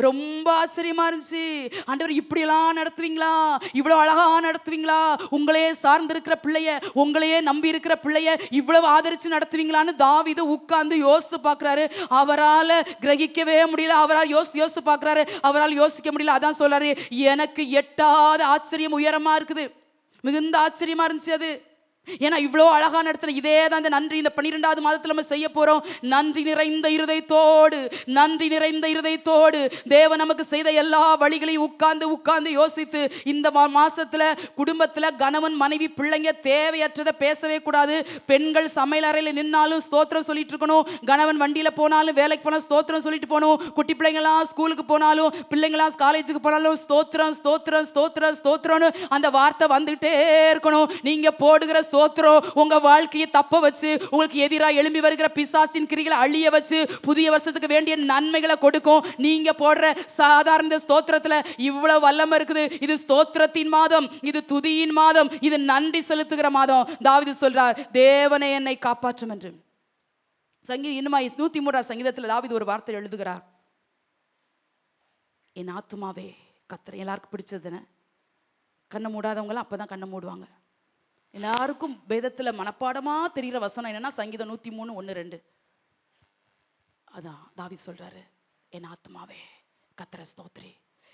ரொம்ப ஆச்சரியமா இருந்துச்சு. ஆண்டவர் இப்படியெல்லாம் நடத்துவீங்களா, இவ்வளோ அழகா நடத்துவீங்களா, உங்களையே சார்ந்திருக்கிற பிள்ளைய, உங்களையே நம்பி இருக்கிற பிள்ளைய இவ்வளவு ஆதரிச்சு நடத்துவீங்களான்னு தாவீது உட்கார்ந்து யோசித்து பார்க்கிறாரு. அவரால் கிரகிக்கவே முடியல, அவரால் யோசித்து பார்க்கிறாரு, அவரால் யோசிக்க முடியல. அதான் சொல்றாரு, எனக்கு எட்டாத ஆச்சரியம் உயரமா இருக்குது, மிகுந்த ஆச்சரியமா இருந்துச்சு அது. ஏன்னா இவ்வளோ அழகான இடத்துல இதே தான் இந்த நன்றி இந்த 12வது மாதத்தில் நம்ம செய்ய போறோம். நன்றி நிறைந்த இருதயத்தோடு தேவன் நமக்கு செய்த எல்லா வழிகளையும் உட்கார்ந்து யோசித்து, இந்த மாசத்துல குடும்பத்துல கணவன் மனைவி பிள்ளைங்க தேவையற்றதை பேசவே கூடாது. பெண்கள் சமையல் அறையில் நின்னாலும் ஸ்தோத்திரம் சொல்லிட்டு இருக்கணும். கணவன் வண்டியில போனாலும் வேலைக்கு போனாலும் ஸ்தோத்திரம் சொல்லிட்டு போகணும். குட்டி பிள்ளைங்களாம் ஸ்கூலுக்கு போனாலும் பிள்ளைங்களாம் காலேஜுக்கு போனாலும் ஸ்தோத்திரம் ஸ்தோத்திரம் ஸ்தோத்திரம் ஸ்தோத்திரம்னு அந்த வார்த்தை வந்துட்டே இருக்கணும். நீங்க போடுகிற ஸ்தோத்திரம் உங்க வாழ்க்கையை தப்ப வச்சு, உங்களுக்கு எதிராக எழும்பி வருகிற பிசாசின் கிரிகளை அழிய வச்சு, புதிய வருஷத்துக்கு வேண்டிய நன்மைகளை கொடுக்கும். நீங்க போடுற சாதாரண ஸ்தோத்திரத்துல இவ்வளவு வல்லமை இருக்குது. இது ஸ்தோத்திரத்தின் மாதம், இது துதியின் மாதம், இது நன்றி செலுத்துகிற மாதம். தாவீது சொல்றார், தேவனே என்னை காப்பாற்றும் என்று. இன்னுமா 103 சங்கீதத்தில் தாவீது ஒரு வார்த்தை எழுதுகிறார், என் ஆத்துமாவே கர்த்தரை. எல்லாருக்கும் பிடிச்சதுன்னு கண்ணை மூடாதவங்களாம் அப்பதான் கண்ணை மூடுவாங்க. எல்லாருக்கும் வேதத்தில் மனப்பாடமா தெரிகிற வசனம் என்னன்னா சங்கீதம் 103, 1, 2. அதான் தாவீது சொல்றாரு, என் ஆத்துமாவே கர்த்தரை ஸ்தோத்திரி,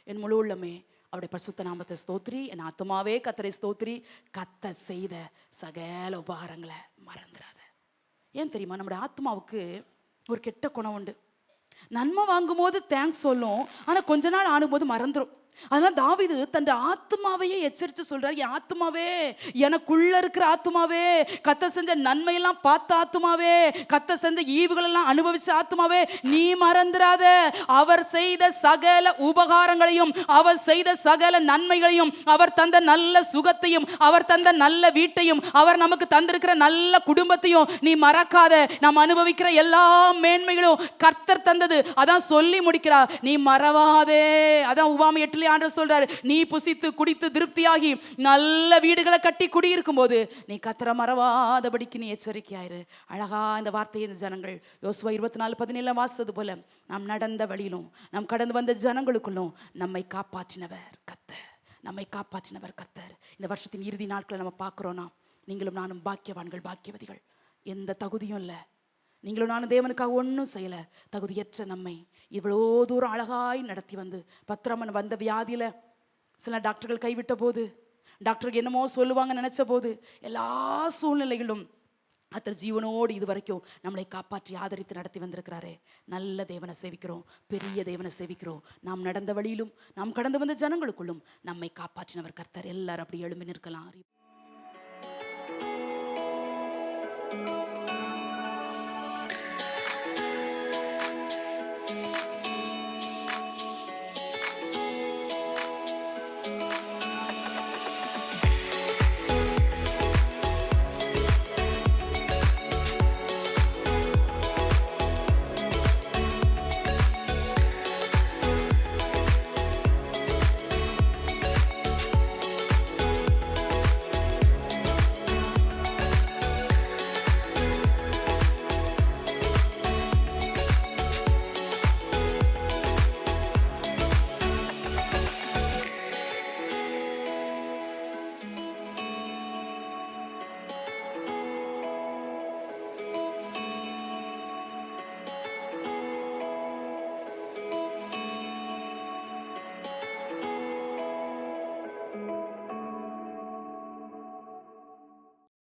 என் முழு உள்ளமே அவருடைய பரிசுத்த நாமத்தை ஸ்தோத்திரி, என் ஆத்துமாவே கர்த்தரை ஸ்தோத்திரி, கர்த்தர் செய்த சகல உபகாரங்களை மறந்துடாத. ஏன் தெரியுமா, நம்முடைய ஆத்மாவுக்கு ஒரு கெட்ட குணம் உண்டு. நன்மை வாங்கும் போது தேங்க்ஸ் சொல்லும், ஆனா கொஞ்ச நாள் ஆனும்போது மறந்துடும். அதனால தாவீது தன் ஆத்துமாவையே எச்சரித்து சொல்றார், என் ஆத்துமாவே, எனக்குள்ள இருக்கிற ஆத்துமாவே, கர்த்தர் செஞ்ச நன்மையெல்லாம் பார்த்த ஆத்துமாவே, கர்த்தர் செஞ்ச ஈவுகள் எல்லாம் அனுபவிச்ச ஆத்துமாவே, நீ மறந்துடாத. அவர் செய்த சகல உபகாரங்களையும், அவர் செய்த சகல நன்மைகளையும், அவர் தந்த நல்ல சுகத்தையும், அவர் தந்த நல்ல வீட்டையும், அவர் நமக்கு தந்திருக்கிற நல்ல குடும்பத்தையும் நீ மறக்காத. நாம் அனுபவிக்கிற எல்லா மேன்மைகளும் கர்த்தர் தந்தது. அதான் சொல்லி முடிக்கிறார், நீ மறவாதே. அதான் உபாமி 8 ஆண்டவர் சொல்றாரு, நீ புசித்து குடித்து திருப்தியாகி நல்ல வீடுகளை கட்டி குடியிருக்கும் போது நீ கர்த்தரை மறவாதபடிக்கு நீ எச்சரிக்கையாயிரு. அழகா இந்த வார்த்தையை இந்த ஜனங்கள் யோசுவா 24:17 வாசித்தது போல, நாம் நடந்த வழியிலும் நாம் கடந்து வந்த ஜனங்களுக்குள்ளும் நம்மை காப்பாற்றினவர் கர்த்தர், நம்மை காப்பாற்றினவர் கர்த்தர். இந்த வருஷத்தின் இறுதி நாட்களை நம்ம பார்க்கிறோம்னா, நீங்களும் நானும் பாக்கியவான்கள், பாக்கியவதிகள். எந்த தகுதியும் இல்லை, நீங்களும் நானும் தேவனுக்காக ஒன்றும் செய்யலை. தகுதியற்ற நம்மை இவ்வளோ தூரம் அழகாய் நடத்தி வந்து, பத்திரமன் வந்த வியாதியில் சில டாக்டர்கள் கைவிட்ட போது, டாக்டருக்கு என்னமோ சொல்லுவாங்க நினைச்ச போது, எல்லா சூழ்நிலைகளும் கர்த்தர் ஜீவனோடு இது வரைக்கும் நம்மளை காப்பாற்றி ஆதரித்து நடத்தி வந்திருக்கிறாரே. நல்ல தேவனை சேவிக்கிறோம், பெரிய தேவனை சேவிக்கிறோம். நாம் நடந்த வழியிலும் நாம் கடந்து வந்த ஜனங்களுக்குள்ளும் நம்மை காப்பாற்றினவர் கர்த்தர். எல்லாரும் அப்படி எழும்பி நிற்கலாம்.